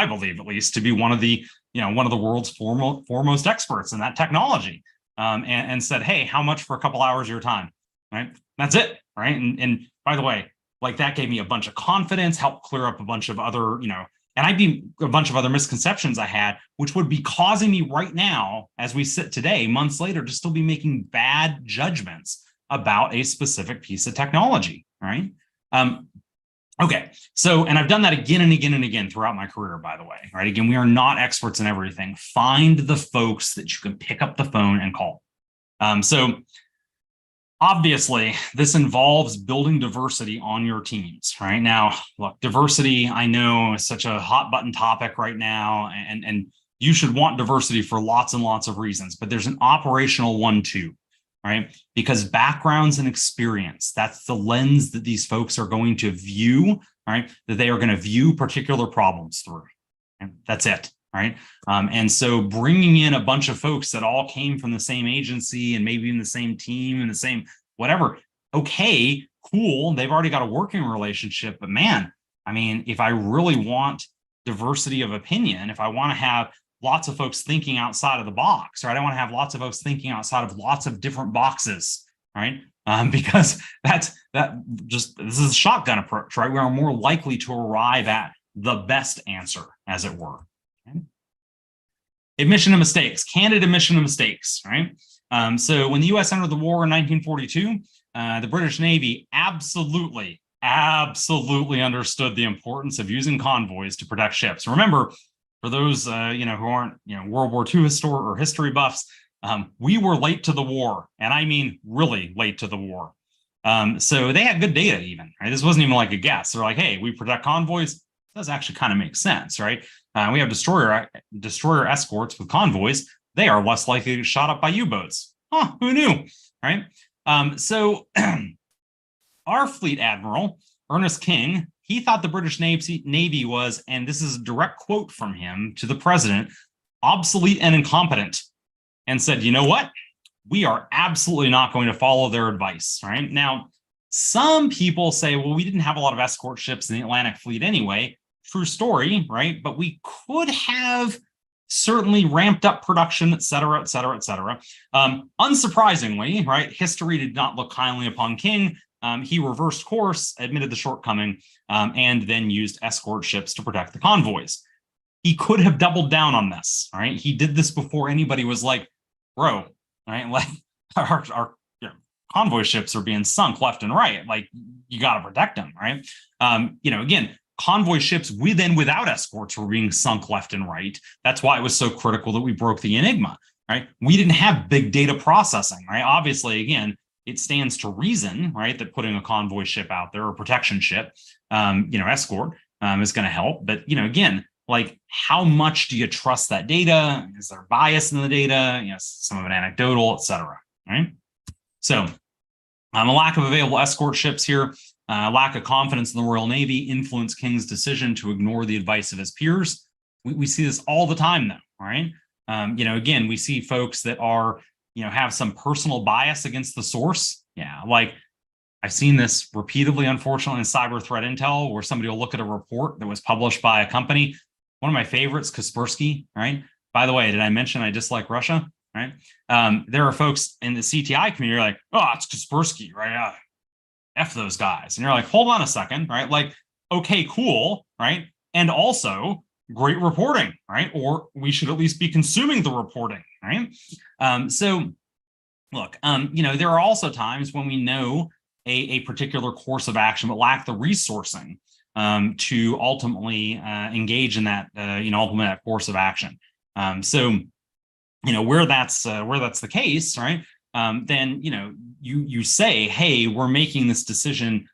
believe, at least, to be one of the world's foremost experts in that technology. And said, hey, how much for a couple hours of your time, right? That's it, right? And by the way, like, that gave me a bunch of confidence, helped clear up a bunch of other, a bunch of other misconceptions I had, which would be causing me right now, as we sit today, months later, to still be making bad judgments about a specific piece of technology, right? Okay, so, and I've done that again and again and again throughout my career, by the way, right? Again, we are not experts in everything. Find the folks that you can pick up the phone and call. So obviously, this involves building diversity on your teams, right? Now, look, diversity, I know, is such a hot button topic right now, and you should want diversity for lots and lots of reasons, but there's an operational one too, right? Because backgrounds and experience, that's the lens that these folks are going to view, right? That they are going to view particular problems through. And that's it, right? And so bringing in a bunch of folks that all came from the same agency and maybe in the same team and the same whatever, okay, cool, they've already got a working relationship, but man, I mean, if I really want diversity of opinion, if I want to have lots of folks thinking outside of the box, right? I want to have lots of folks thinking outside of lots of different boxes, right? Because this is a shotgun approach, right? We are more likely to arrive at the best answer, as it were. Okay? Admission of mistakes, candid admission of mistakes, right? So when the U.S. entered the war in 1942, the British Navy absolutely understood the importance of using convoys to protect ships. Remember, for those who aren't World War II history buffs, we were late to the war, and I mean really late to the war. So they had good data even, right? This wasn't even like a guess. They're like, hey, we protect convoys. It does actually kind of make sense, right? We have destroyer escorts with convoys. They are less likely to get shot up by U-boats. Huh, who knew, right? So our fleet admiral, Ernest King, he thought the British Navy was, and this is a direct quote from him to the president, obsolete and incompetent, and said, you know what? We are absolutely not going to follow their advice, right? Now, some people say, well, we didn't have a lot of escort ships in the Atlantic fleet anyway. True story, right? But we could have certainly ramped up production, et cetera, et cetera, et cetera. Unsurprisingly, right, history did not look kindly upon King. He reversed course, admitted the shortcoming, and then used escort ships to protect the convoys. He could have doubled down on this, right? He did this before anybody was like, bro, right? Like our convoy ships are being sunk left and right. Like, you got to protect them, right? Again, convoy ships with and without escorts were being sunk left and right. That's why it was so critical that we broke the Enigma, right? We didn't have big data processing, right? Obviously, again, it stands to reason, right, that putting a convoy ship out there, or protection ship, escort, is going to help. But, again, like, how much do you trust that data? Is there bias in the data? Some of it anecdotal, et cetera, right? So a lack of available escort ships here, lack of confidence in the Royal Navy influenced King's decision to ignore the advice of his peers. We see this all the time, though, right? Again, we see folks that are, have some personal bias against the source. Yeah, like I've seen this repeatedly, unfortunately, in cyber threat intel, where somebody will look at a report that was published by a company. One of my favorites, Kaspersky, right? By the way, did I mention I dislike Russia, right? There are folks in the CTI community like, oh, it's Kaspersky, right? F those guys. And you're like, hold on a second, right? Like, okay, cool, right? And also great reporting, right? Or we should at least be consuming the reporting, right? So look, there are also times when we know a particular course of action, but lack the resourcing to ultimately engage in that, ultimately that course of action. So, where that's the case, right? Then, you say, hey, we're making this decision,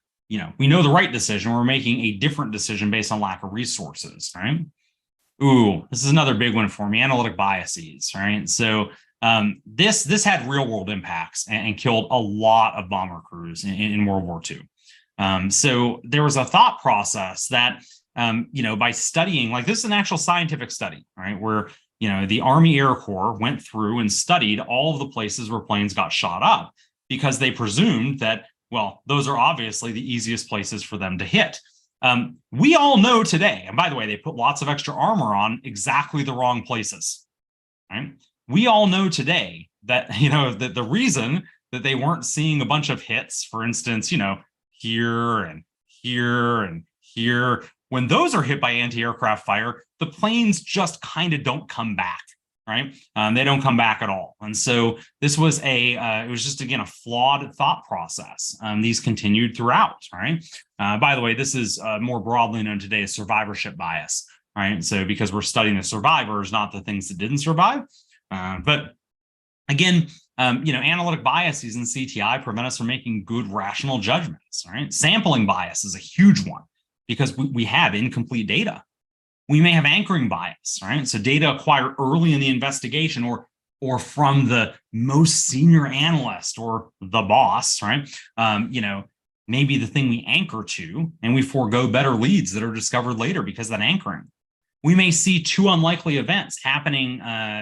we know the right decision, we're making a different decision based on lack of resources, right? Ooh, this is another big one for me, analytic biases, right? So this had real world impacts and killed a lot of bomber crews in World War II. So there was a thought process that, by studying, like, this is an actual scientific study, right? Where, the Army Air Corps went through and studied all of the places where planes got shot up, because they presumed that, well, those are obviously the easiest places for them to hit. We all know today, and by the way, they put lots of extra armor on exactly the wrong places, right? We all know today that, that the reason that they weren't seeing a bunch of hits, for instance, here and here and here, when those are hit by anti-aircraft fire, the planes just kind of don't come back, right? They don't come back at all. And so this was it was just, again, a flawed thought process. These continued throughout, right? By the way, this is more broadly known today as survivorship bias, right? So because we're studying the survivors, not the things that didn't survive. But again, analytic biases in CTI prevent us from making good rational judgments, right? Sampling bias is a huge one because we have incomplete data. We may have anchoring bias, right? So data acquired early in the investigation or from the most senior analyst or the boss, right? Maybe the thing we anchor to, and we forego better leads that are discovered later because of that anchoring. We may see two unlikely events happening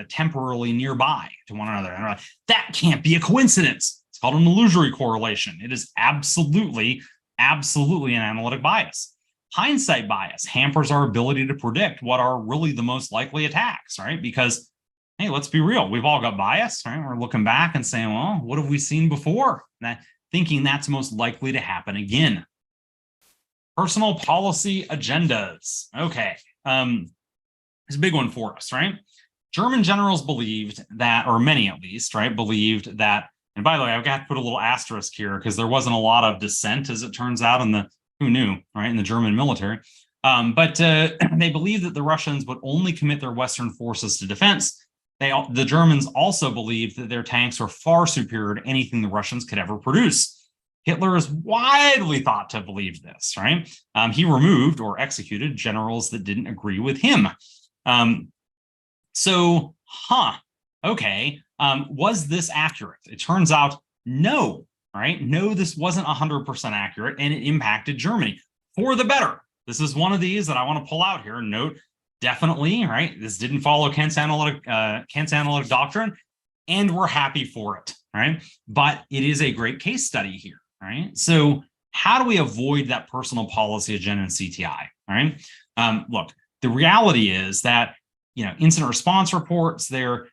temporarily nearby to one another. That can't be a coincidence. It's called an illusory correlation. It is absolutely an analytic bias. Hindsight bias hampers our ability to predict what are really the most likely attacks, right? Because, hey, let's be real. We've all got bias, right? We're looking back and saying, well, what have we seen before? Thinking that's most likely to happen again. Personal policy agendas. Okay. It's a big one for us, right? German generals believed that, or many at least, right, believed that, and by the way, I've got to put a little asterisk here because there wasn't a lot of dissent, as it turns out, who knew, right, in the German military. But they believed that the Russians would only commit their Western forces to defense. The Germans also believed that their tanks were far superior to anything the Russians could ever produce. Hitler is widely thought to believe this, right? He removed or executed generals that didn't agree with him. Okay. Was this accurate? It turns out no, right? No, this wasn't 100% accurate, and it impacted Germany for the better. This is one of these that I want to pull out here. Note, definitely, right? This didn't follow Kant's analytic doctrine, and we're happy for it, right? But it is a great case study here, right? So how do we avoid that personal policy agenda in CTI, right? Look, the reality is that, incident response reports, they're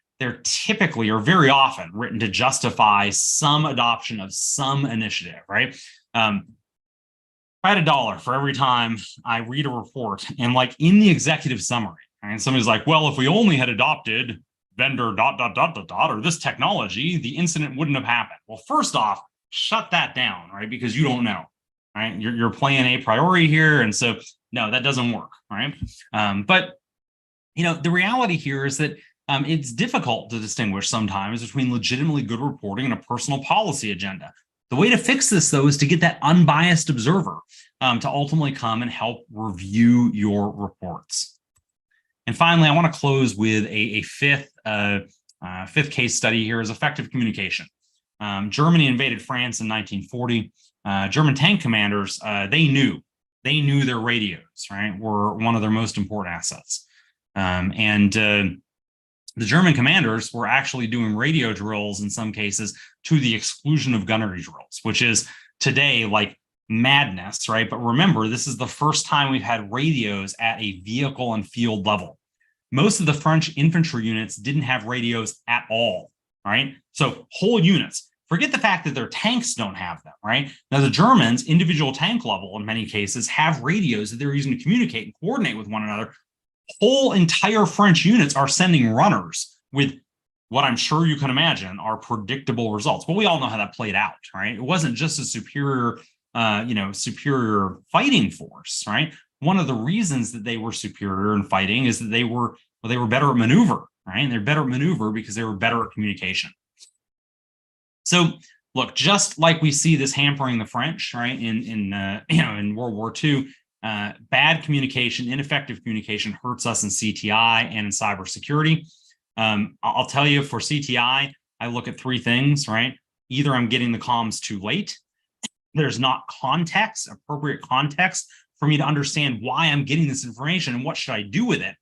typically or very often written to justify some adoption of some initiative, right? I had $1 for every time I read a report and like in the executive summary, and somebody's like, well, if we only had adopted vendor ... or this technology, the incident wouldn't have happened. Well, first off, shut that down, right? Because you don't know, right? You're playing a priori here. And so, no, that doesn't work, right? But, the reality here is that it's difficult to distinguish sometimes between legitimately good reporting and a personal policy agenda. The way to fix this, though, is to get that unbiased observer to ultimately come and help review your reports. And finally, I want to close with a fifth case study here is effective communication. Germany invaded France in 1940. German tank commanders, they knew their radios, right, were one of their most important assets. The German commanders were actually doing radio drills in some cases to the exclusion of gunnery drills, which is today like madness, right? But remember, this is the first time we've had radios at a vehicle and field level. Most of the French infantry units didn't have radios at all, right? So whole units. Forget the fact that their tanks don't have them, right? Now, the Germans, individual tank level in many cases, have radios that they're using to communicate and coordinate with one another. Whole entire French units are sending runners with what I'm sure you can imagine are predictable results. But we all know how that played out, right? It wasn't just a superior fighting force, right? One of the reasons that they were superior in fighting is that they were better at maneuver, right? And they're better at maneuver because they were better at communication. So look, just like we see this hampering the French, right, in World War II, bad communication, ineffective communication hurts us in CTI and in cybersecurity. I'll tell you, for CTI, I look at three things, right? Either I'm getting the comms too late, there's not context, appropriate context for me to understand why I'm getting this information and what should I do with it,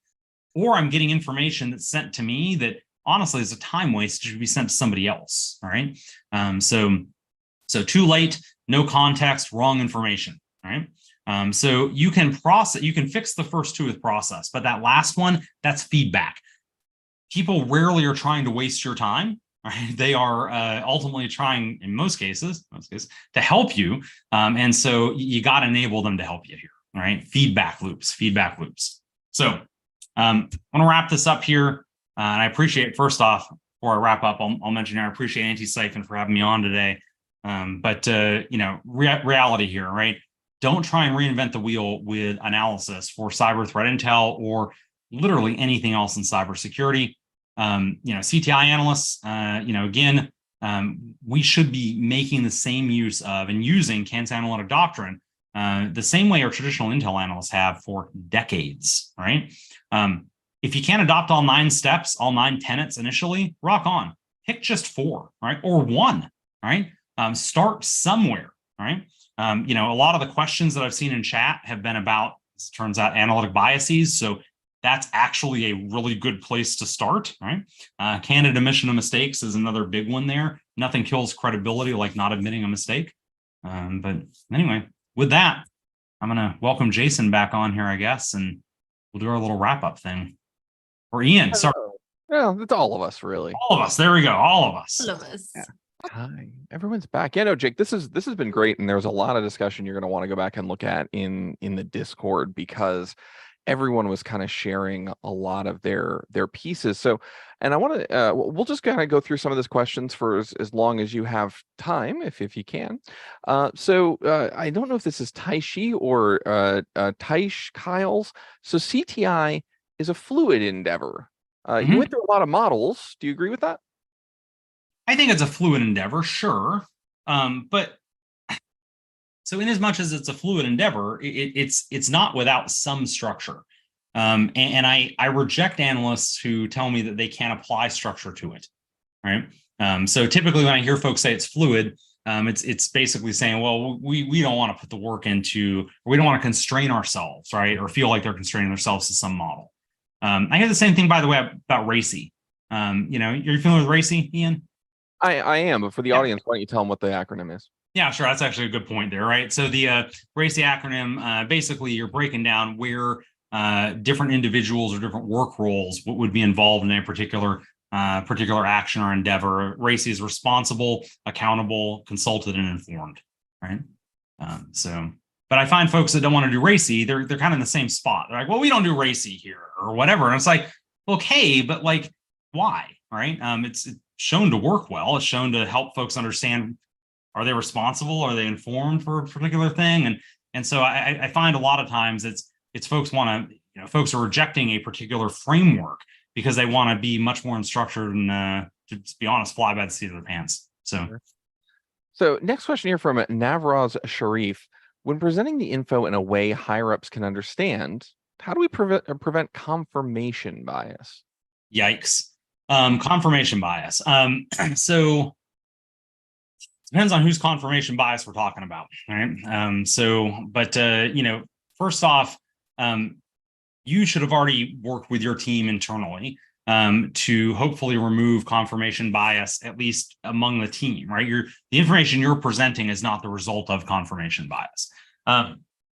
or I'm getting information that's sent to me that honestly is a time waste, should be sent to somebody else, all right? So too late, no context, wrong information, right? So you can fix the first two with process, but that last one, that's feedback. People rarely are trying to waste your time, right? They are ultimately trying, in most cases, to help you. And so you got to enable them to help you here, right? Feedback loops. So I want to wrap this up here. And I appreciate, first off, before I wrap up, I'll mention here, I appreciate Anti-Siphon for having me on today. But reality here, right? Don't try and reinvent the wheel with analysis for cyber threat intel or literally anything else in cybersecurity. CTI analysts, again, we should be making the same use of and using Kant's analytic doctrine the same way our traditional intel analysts have for decades, right? If you can't adopt all 9 steps, all 9 tenets initially, rock on. Pick just 4, right? Or 1, right? Start somewhere, right? A lot of the questions that I've seen in chat have been about, as it turns out, analytic biases. So that's actually a really good place to start, right? Candid admission of mistakes is another big one there. Nothing kills credibility like not admitting a mistake. But anyway, with that, I'm going to welcome Jason back on here, I guess, and we'll do our little wrap-up thing. Or Ian, sorry. Well, it's all of us, really. All of us. There we go. All of us. All of us. Yeah. Hi, everyone's back. Yeah, no, Jake, this has been great, and there's a lot of discussion you're going to want to go back and look at in the Discord, because everyone was kind of sharing a lot of their pieces. So, and I want to we'll just kind of go through some of these questions for as long as you have time, if you can. So I don't know if this is Taishi or Taish Kyles. So CTI is a fluid endeavor. You went through a lot of models. Do you agree with that? I think it's a fluid endeavor, sure. But so in as much as it's a fluid endeavor, it's not without some structure. And I reject analysts who tell me that they can't apply structure to it, right? So typically when I hear folks say it's fluid, it's basically saying, well, we don't want to put the work into, or we don't want to constrain ourselves, right? Or feel like they're constraining themselves to some model. I hear the same thing, by the way, about RACI. You're familiar with RACI, Ian? I am, but for the audience, why don't you tell them what the acronym is? Yeah, sure. That's actually a good point there, right? So the RACI acronym, basically you're breaking down where different individuals or different work roles would be involved in a particular action or endeavor. RACI is responsible, accountable, consulted, and informed, right? But I find folks that don't want to do RACI, they're kind of in the same spot. They're like, well, we don't do RACI here or whatever. And it's like, okay, but like, why, right? It's shown to work well. It's shown to help folks understand, are they responsible? Are they informed for a particular thing? And so I find a lot of times it's folks folks are rejecting a particular framework because they want to be much more instructured and to be honest, fly by the seat of their pants. So next question here from Navraz Sharif. When presenting the info in a way higher ups can understand, how do we prevent confirmation bias? Yikes. Confirmation bias. So depends on whose confirmation bias we're talking about, right? First off, you should have already worked with your team internally to hopefully remove confirmation bias, at least among the team, right? The information you're presenting is not the result of confirmation bias.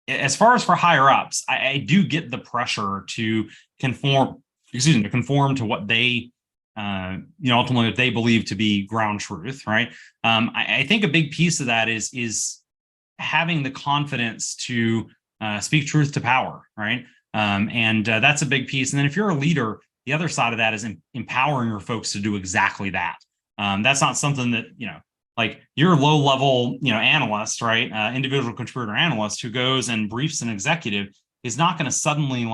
As far as for higher ups, I do get the pressure to conform to what they ultimately what they believe to be ground truth, right? I think a big piece of that is having the confidence to speak truth to power, right? That's a big piece. And then if you're a leader, the other side of that is empowering your folks to do exactly that. That's not something that, like your low level, analyst, right? Individual contributor analyst who goes and briefs an executive is not going to suddenly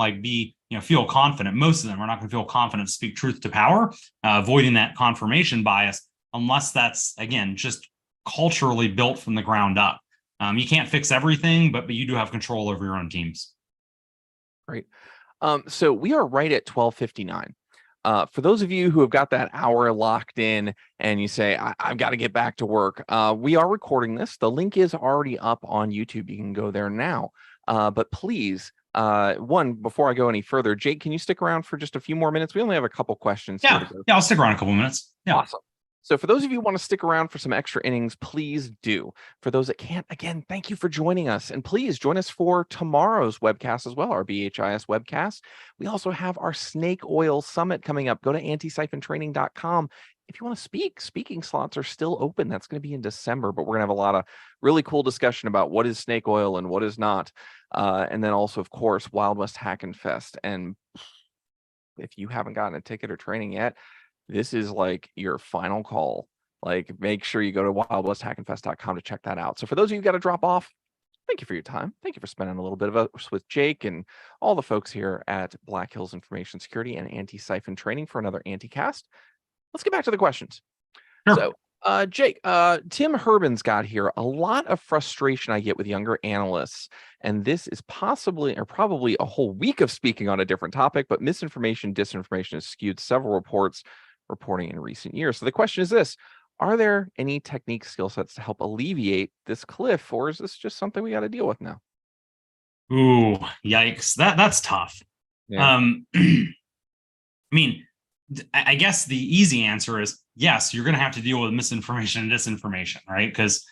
feel confident. Most of them are not going to feel confident to speak truth to power, avoiding that confirmation bias, unless that's, again, just culturally built from the ground up. You can't fix everything, but you do have control over your own teams. Great. So we are right at 12:59. For those of you who have got that hour locked in and you say, I've got to get back to work, we are recording this. The link is already up on YouTube. You can go there now. But please, before I go any further, Jake, can you stick around for just a few more minutes? We only have a couple questions. Yeah, I'll stick around a couple minutes. Yeah. Awesome. So for those of you who want to stick around for some extra innings, please do. For those that can't, again, thank you for joining us. And please join us for tomorrow's webcast as well, our BHIS webcast. We also have our Snake Oil Summit coming up. Go to anti-siphontraining.com. If you want to speak, speaking slots are still open. That's going to be in December, but we're going to have a lot of really cool discussion about what is snake oil and what is not. And then also, of course, Wild West Hack and Fest. And if you haven't gotten a ticket or training yet, this is like your final call. Like, make sure you go to wildwesthackinfest.com to check that out. So for those of you who got to drop off, thank you for your time. Thank you for spending a little bit of us with Jake and all the folks here at Black Hills Information Security and Anti-Siphon Training for another Anti-Cast. Let's get back to the questions. Sure. So, Jake, Tim Herbin's got here a lot of frustration I get with younger analysts, and this is possibly or probably a whole week of speaking on a different topic, but misinformation, disinformation has skewed several reports reporting in recent years. So the question is this: are there any technique skill sets to help alleviate this cliff, or is this just something we got to deal with now? Ooh, yikes. That's tough. Yeah. I mean, I guess the easy answer is yes, you're going to have to deal with misinformation and disinformation, right? Because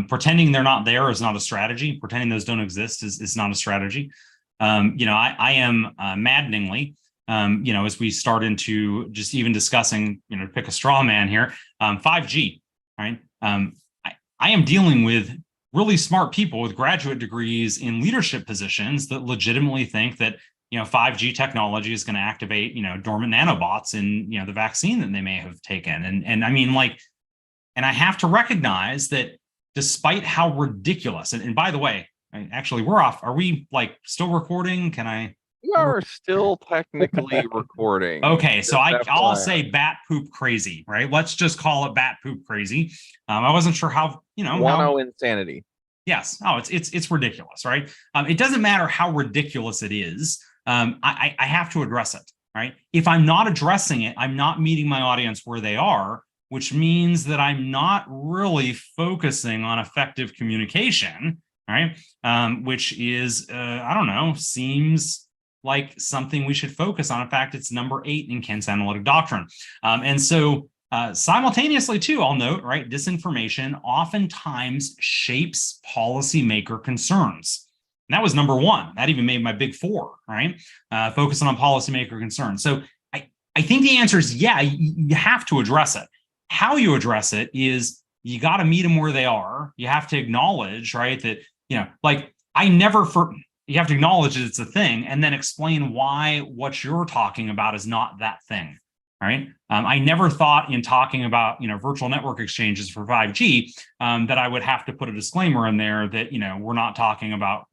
pretending they're not there is not a strategy. Pretending those don't exist is not a strategy. I am maddeningly, as we start into just even discussing, to pick a straw man here, 5G, right? I am dealing with really smart people with graduate degrees in leadership positions that legitimately think that 5G technology is going to activate, dormant nanobots in, the vaccine that they may have taken. And I mean, and I have to recognize that despite how ridiculous, and by the way, actually we're off. Are we still recording? Can I? We are still technically recording. Okay, so I'll say bat poop crazy, right? Let's just call it bat poop crazy. I wasn't sure how, insanity. Yes. Oh, it's ridiculous, right? It doesn't matter how ridiculous it is. I have to address it, right? If I'm not addressing it, I'm not meeting my audience where they are, which means that I'm not really focusing on effective communication, right? Which is, seems like something we should focus on. In fact, it's number 8 in Kent's analytic doctrine. And so simultaneously too, I'll note, right, disinformation oftentimes shapes policymaker concerns. And that was number 1. That even made my big 4, right? Focusing on policymaker concerns. So I think the answer is, yeah, you have to address it. How you address it is you got to meet them where they are. You have to acknowledge, right, that, you have to acknowledge that it's a thing and then explain why what you're talking about is not that thing, right? I never thought in talking about, virtual network exchanges for 5G that I would have to put a disclaimer in there that, we're not talking about,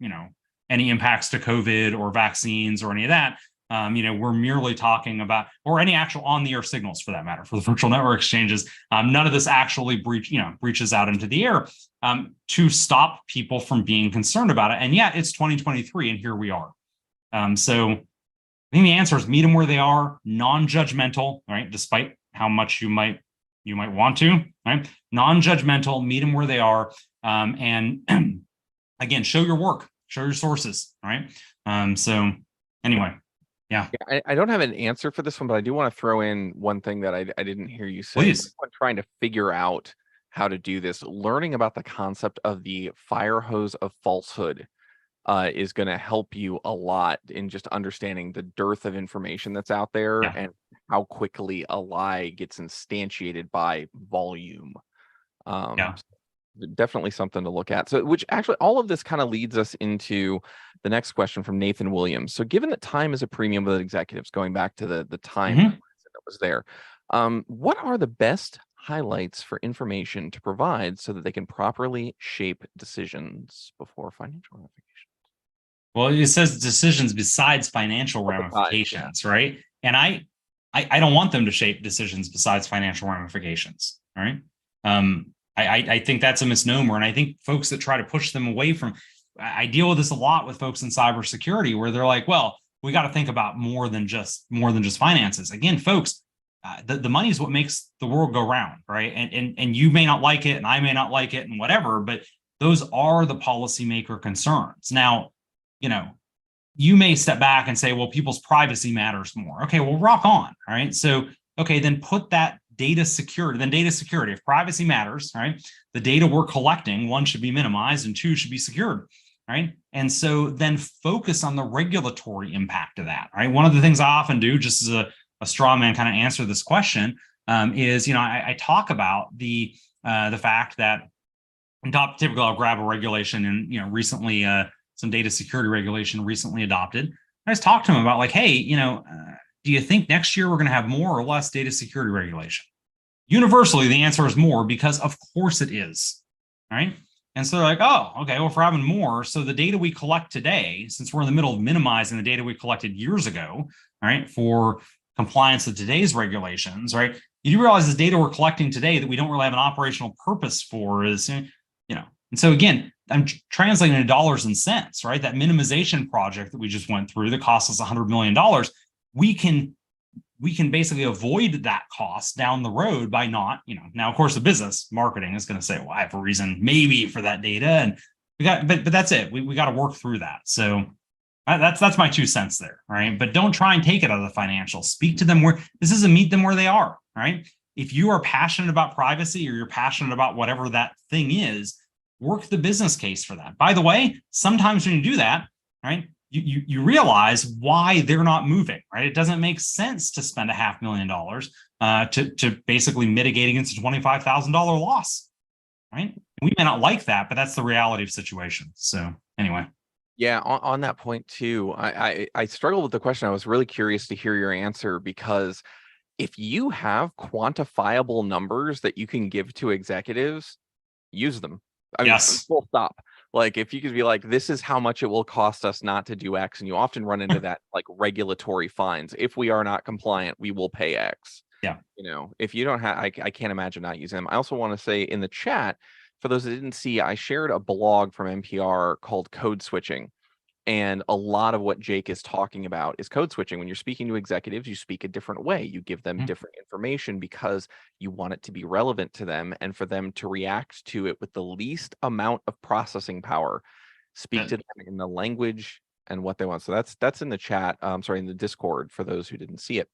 any impacts to COVID or vaccines or any of that. We're merely talking about, or any actual on-the-air signals for that matter, for the virtual network exchanges. None of this actually breaches out into the air to stop people from being concerned about it. And yet it's 2023 and here we are. So I think the answer is meet them where they are, non-judgmental, right? Despite how much you might want to, right? Non-judgmental, meet them where they are, and again, show your work, show your sources, right? So anyway. Yeah, I don't have an answer for this one, but I do want to throw in one thing that I didn't hear you say. Please. I'm trying to figure out how to do this. Learning about the concept of the fire hose of falsehood is going to help you a lot in just understanding the dearth of information that's out there and how quickly a lie gets instantiated by volume. Definitely something to look at. So, which actually all of this kind of leads us into the next question from Nathan Williams. So, given that time is a premium with executives, going back to the time that was there, what are the best highlights for information to provide so that they can properly shape decisions before financial ramifications? Well, it says decisions besides financial ramifications, right? And I don't want them to shape decisions besides financial ramifications, right? I think that's a misnomer. And I think folks that try to push them away from, I deal with this a lot with folks in cybersecurity where they're like, well, we got to think about more than just finances. Again, folks, the money is what makes the world go round, right? And you may not like it and I may not like it and whatever, but those are the policymaker concerns. Now, you may step back and say, well, people's privacy matters more. Okay, well, rock on, right? So, okay, then put that data security. If privacy matters, right? The data we're collecting, 1, should be minimized and 2, should be secured, right? And so then focus on the regulatory impact of that, right? One of the things I often do, just as a straw man kind of answer this question, is, I talk about the fact that typically I'll grab a regulation and, recently some data security regulation recently adopted. I just talk to them about like, hey, do you think next year we're going to have more or less data security regulation? Universally, the answer is more, because of course it is, right? And so they're like, oh, okay, well, if we're having more, so the data we collect today, since we're in the middle of minimizing the data we collected years ago, right, for compliance with today's regulations, right, you do realize the data we're collecting today that we don't really have an operational purpose for is, and so again, I'm translating into dollars and cents, right? That minimization project that we just went through that cost us $100 million, we can basically avoid that cost down the road by not, now, of course, the business marketing is going to say, well, I have a reason maybe for that data. And but that's it. We got to work through that. So that's my 2 cents there, right? But don't try and take it out of the financials. Speak to them this is meet them where they are, right? If you are passionate about privacy or you're passionate about whatever that thing is, work the business case for that. By the way, sometimes when you do that, right, you realize why they're not moving, right? It doesn't make sense to spend $500,000 to basically mitigate against a $25,000 loss, right? And we may not like that, but that's the reality of the situation. So anyway. Yeah, on that point too, I struggled with the question. I was really curious to hear your answer, because if you have quantifiable numbers that you can give to executives, use them. I mean, full stop. Like, if you could be like, this is how much it will cost us not to do X, and you often run into that, like, regulatory fines. If we are not compliant, we will pay X. Yeah. If you don't have, I can't imagine not using them. I also want to say in the chat, for those that didn't see, I shared a blog from NPR called Code Switching. And a lot of what Jake is talking about is code switching. When you're speaking to executives, you speak a different way. You give them different information because you want it to be relevant to them and for them to react to it with the least amount of processing power. Speak to them in the language and what they want. So that's in the chat. Sorry, in the Discord for those who didn't see it.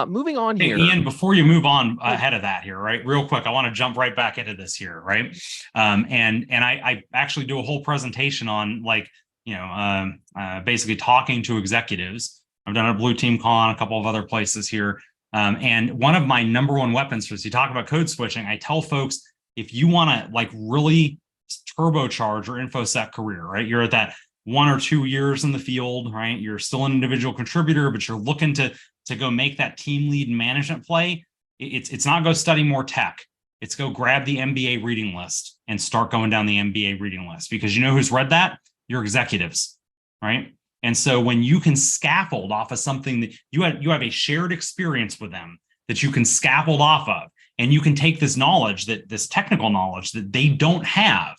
Moving on here. Ian, before you move on ahead of that here, right, real quick, I want to jump right back into this here, right? And I actually do a whole presentation on, like, basically talking to executives. I've done a Blue Team Con, a couple of other places here. And one of my number one weapons for this, you talk about code switching, I tell folks, if you want to, like, really turbocharge your InfoSec career, right? You're at that 1 or 2 years in the field, right? You're still an individual contributor, but you're looking to go make that team lead management play. It's not go study more tech. It's go grab the MBA reading list and start going down the MBA reading list, because you know who's read that? Your executives, right? And so when you can scaffold off of something that you have a shared experience with them that you can scaffold off of, and you can take this knowledge, this technical knowledge that they don't have,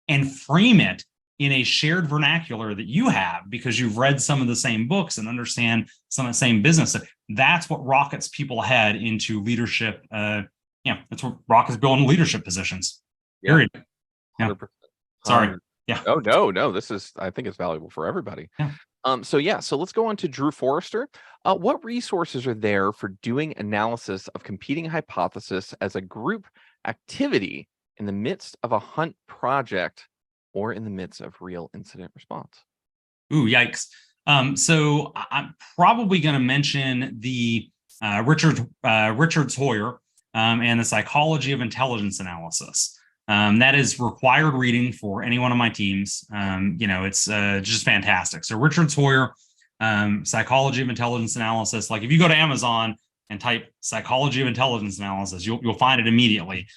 and frame it in a shared vernacular that you have because you've read some of the same books and understand some of the same business. That's what rockets people ahead into leadership. That's what rockets building leadership positions. Period. Yeah. 100%. Sorry. Yeah. Oh, no. This is, I think it's valuable for everybody. Yeah. So let's go on to Drew Forrester. What resources are there for doing analysis of competing hypothesis as a group activity in the midst of a hunt project or in the midst of real incident response? Ooh, yikes. So I'm probably going to mention the Richard Hoyer and the psychology of intelligence analysis. That is required reading for any one of my teams. It's just fantastic. So Richard Hoyer, psychology of intelligence analysis. Like, if you go to Amazon and type psychology of intelligence analysis, you'll find it immediately.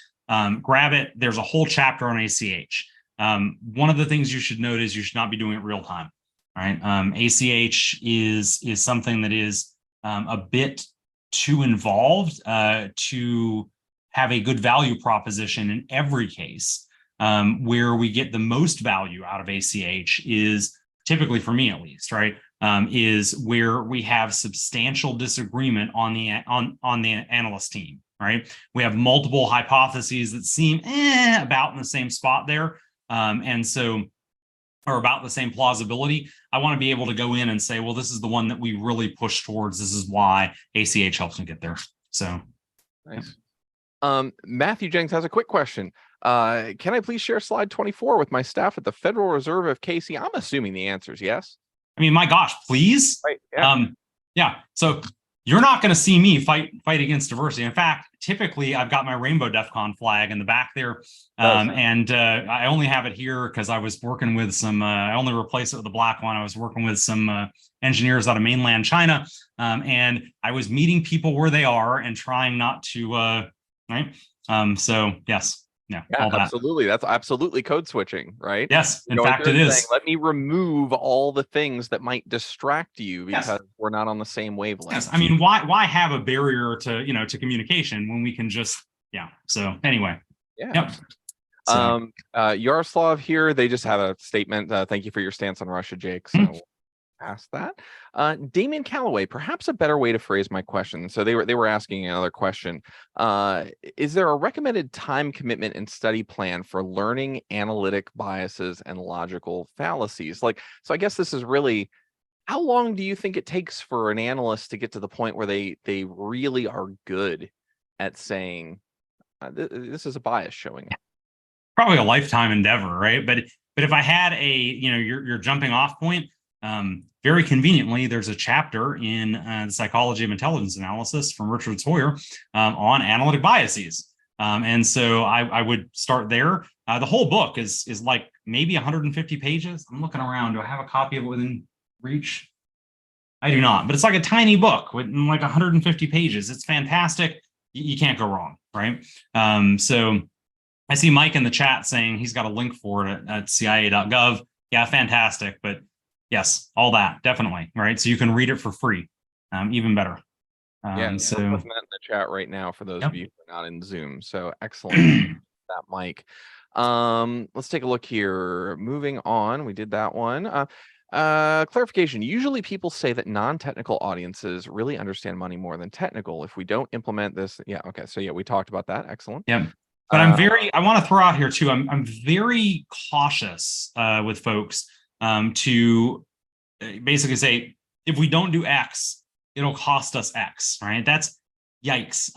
Grab it. There's a whole chapter on ACH. One of the things you should note is you should not be doing it real time, right? ACH is something that is a bit too involved to have a good value proposition in every case. Where we get the most value out of ACH is typically, for me at least, right, is where we have substantial disagreement on the analyst team, right? We have multiple hypotheses that seem about in the same spot there. And so, or about the same plausibility. I want to be able to go in and say, well, this is the one that we really push towards. This is why ACH helps me get there. So nice. Matthew Jennings has a quick question. Can I please share slide 24 with my staff at the Federal Reserve of KC? I'm assuming the answer is yes. I mean, my gosh, please. Right. Yeah. Yeah. So you're not going to see me fight against diversity. In fact, typically I've got my rainbow DEF CON flag in the back there. And I only have it here because I was working with some, I only replaced it with the black one. I was working with some engineers out of mainland China. And I was meeting people where they are and trying not to, right. So yes. Yeah, all that. Absolutely. That's absolutely code switching, right? Yes, in fact, it is. Saying, let me remove all the things that might distract you because we're not on the same wavelength. Yes, I mean, why have a barrier to to communication when we can just So anyway, Yep. So. Yaroslav here. They just have a statement. Thank you for your stance on Russia, Jake. So. Ask that. Damien Calloway, perhaps a better way to phrase my question. So they were asking another question. Is there a recommended time commitment and study plan for learning analytic biases and logical fallacies? So I guess this is really, how long do you think it takes for an analyst to get to the point where they really are good at saying this is a bias showing up? Probably a lifetime endeavor, right? But if I had a your jumping off point. Very conveniently, there's a chapter in the Psychology of Intelligence Analysis from Richard Sawyer on analytic biases. And so I would start there. The whole book is like maybe 150 pages. I'm looking around. Do I have a copy of it within reach? I do not, but it's like a tiny book with like 150 pages. It's fantastic. You can't go wrong, right? So I see Mike in the chat saying he's got a link for it at CIA.gov. Yeah, fantastic. But yes, all that, definitely, right? So you can read it for free, even better. So I'm putting that in the chat right now for those of you who are not in Zoom. So excellent, that Mike. Let's take a look here. Moving on, we did that one. Clarification. Usually people say that non-technical audiences really understand money more than technical. If we don't implement this, okay. So we talked about that. Excellent. Yeah. But I want to throw out here too, I'm very cautious with folks to basically say, if we don't do X, it'll cost us X, right? That's yikes.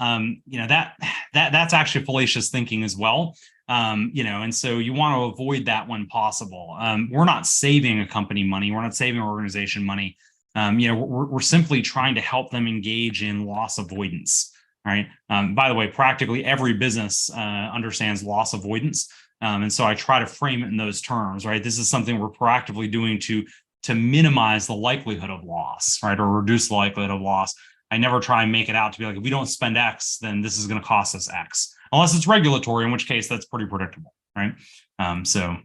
That's actually fallacious thinking as well. And so you want to avoid that when possible. We're not saving a company money. We're not saving an organization money. We're simply trying to help them engage in loss avoidance, right? By the way, practically every business understands loss avoidance. And so I try to frame it in those terms, right? This is something we're proactively doing to minimize the likelihood of loss, right? Or reduce the likelihood of loss. I never try and make it out to be like, if we don't spend X, then this is going to cost us X, unless it's regulatory, in which case that's pretty predictable, right? So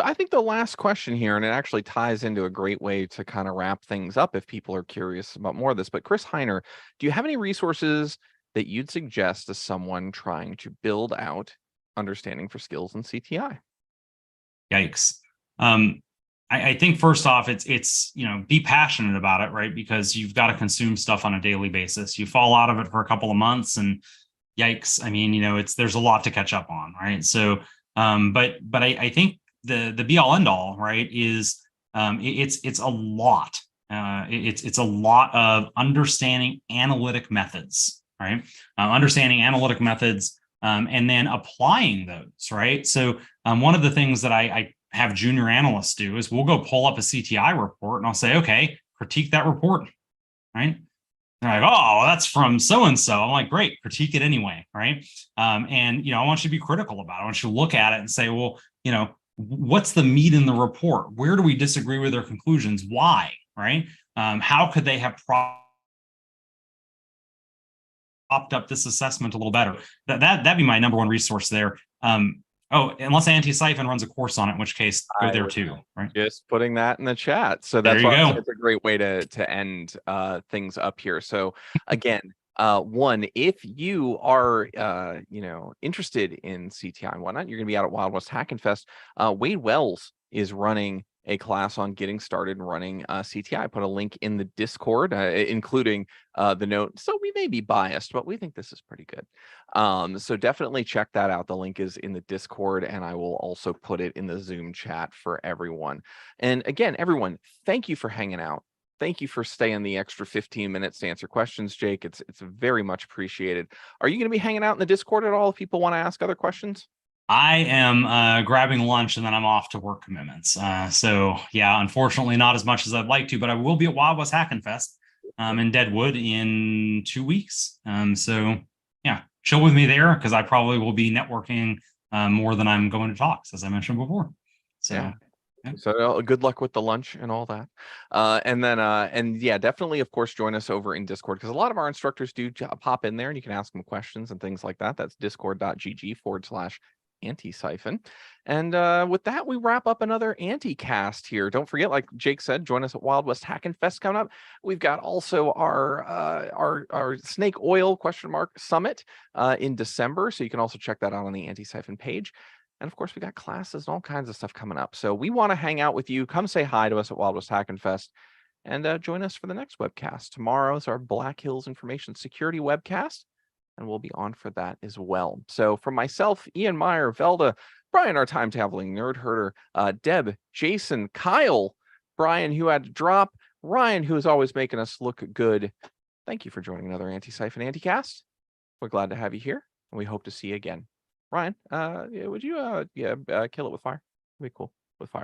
I think the last question here, and it actually ties into a great way to kind of wrap things up if people are curious about more of this, but Chris Heiner, do you have any resources that you'd suggest to someone trying to build out understanding for skills in CTI? Yikes. I think first off, it's be passionate about it, right? Because you've got to consume stuff on a daily basis. You fall out of it for a couple of months and yikes. I mean, there's a lot to catch up on, right? So, but I think the be all end all, right, is it's a lot. It's a lot of understanding analytic methods, right? Understanding analytic methods and then applying those, right? So one of the things that I have junior analysts do is we'll go pull up a CTI report and I'll say, okay, critique that report, right? They're like, oh, well, that's from so-and-so. I'm like, great, critique it anyway, right? And, I want you to be critical about it. I want you to look at it and say, well, what's the meat in the report? Where do we disagree with their conclusions? Why, right? How could they have propped up this assessment a little better? That'd be my number one resource there. Unless Anti-Siphon runs a course on it, in which case go there too, right? Just putting that in the chat. So that's why it's a great way to end things up here. So again, one, if you are interested in CTI and whatnot, you're going to be out at Wild West Hacking Fest. Wade Wells is running a class on getting started and running CTI. I put a link in the Discord, including the note. So we may be biased, but we think this is pretty good. So definitely check that out. The link is in the Discord, and I will also put it in the Zoom chat for everyone. And again, everyone, thank you for hanging out. Thank you for staying the extra 15 minutes to answer questions, Jake. It's very much appreciated. Are you going to be hanging out in the Discord at all if people want to ask other questions? I am grabbing lunch and then I'm off to work commitments. So yeah, unfortunately not as much as I'd like to, but I will be at Wild West Hacking Fest. in Deadwood in 2 weeks. So yeah, chill with me there because I probably will be networking more than I'm going to talks, as I mentioned before. So yeah. So good luck with the lunch and all that. And yeah, definitely, of course, join us over in Discord because a lot of our instructors do pop in there and you can ask them questions and things like that. That's discord.gg/anti-siphon. And with that, we wrap up another anti-cast here. Don't forget, like Jake said, join us at Wild West Hackin' Fest coming up. We've got also our Snake Oil summit in December. So you can also check that out on the anti-siphon page. And of course, we got classes and all kinds of stuff coming up. So we want to hang out with you. Come say hi to us at Wild West Hackin' Fest and join us for the next webcast. Tomorrow is our Black Hills Information Security webcast, and we'll be on for that as well. So from myself, Ian Meyer, Velda, Brian, our time traveling nerd herder, Deb, Jason, Kyle, Brian, who had to drop, Ryan, who is always making us look good. Thank you for joining another Anti-Siphon Anticast. We're glad to have you here, and we hope to see you again. Ryan, would you kill it with fire? That'd be cool with fire.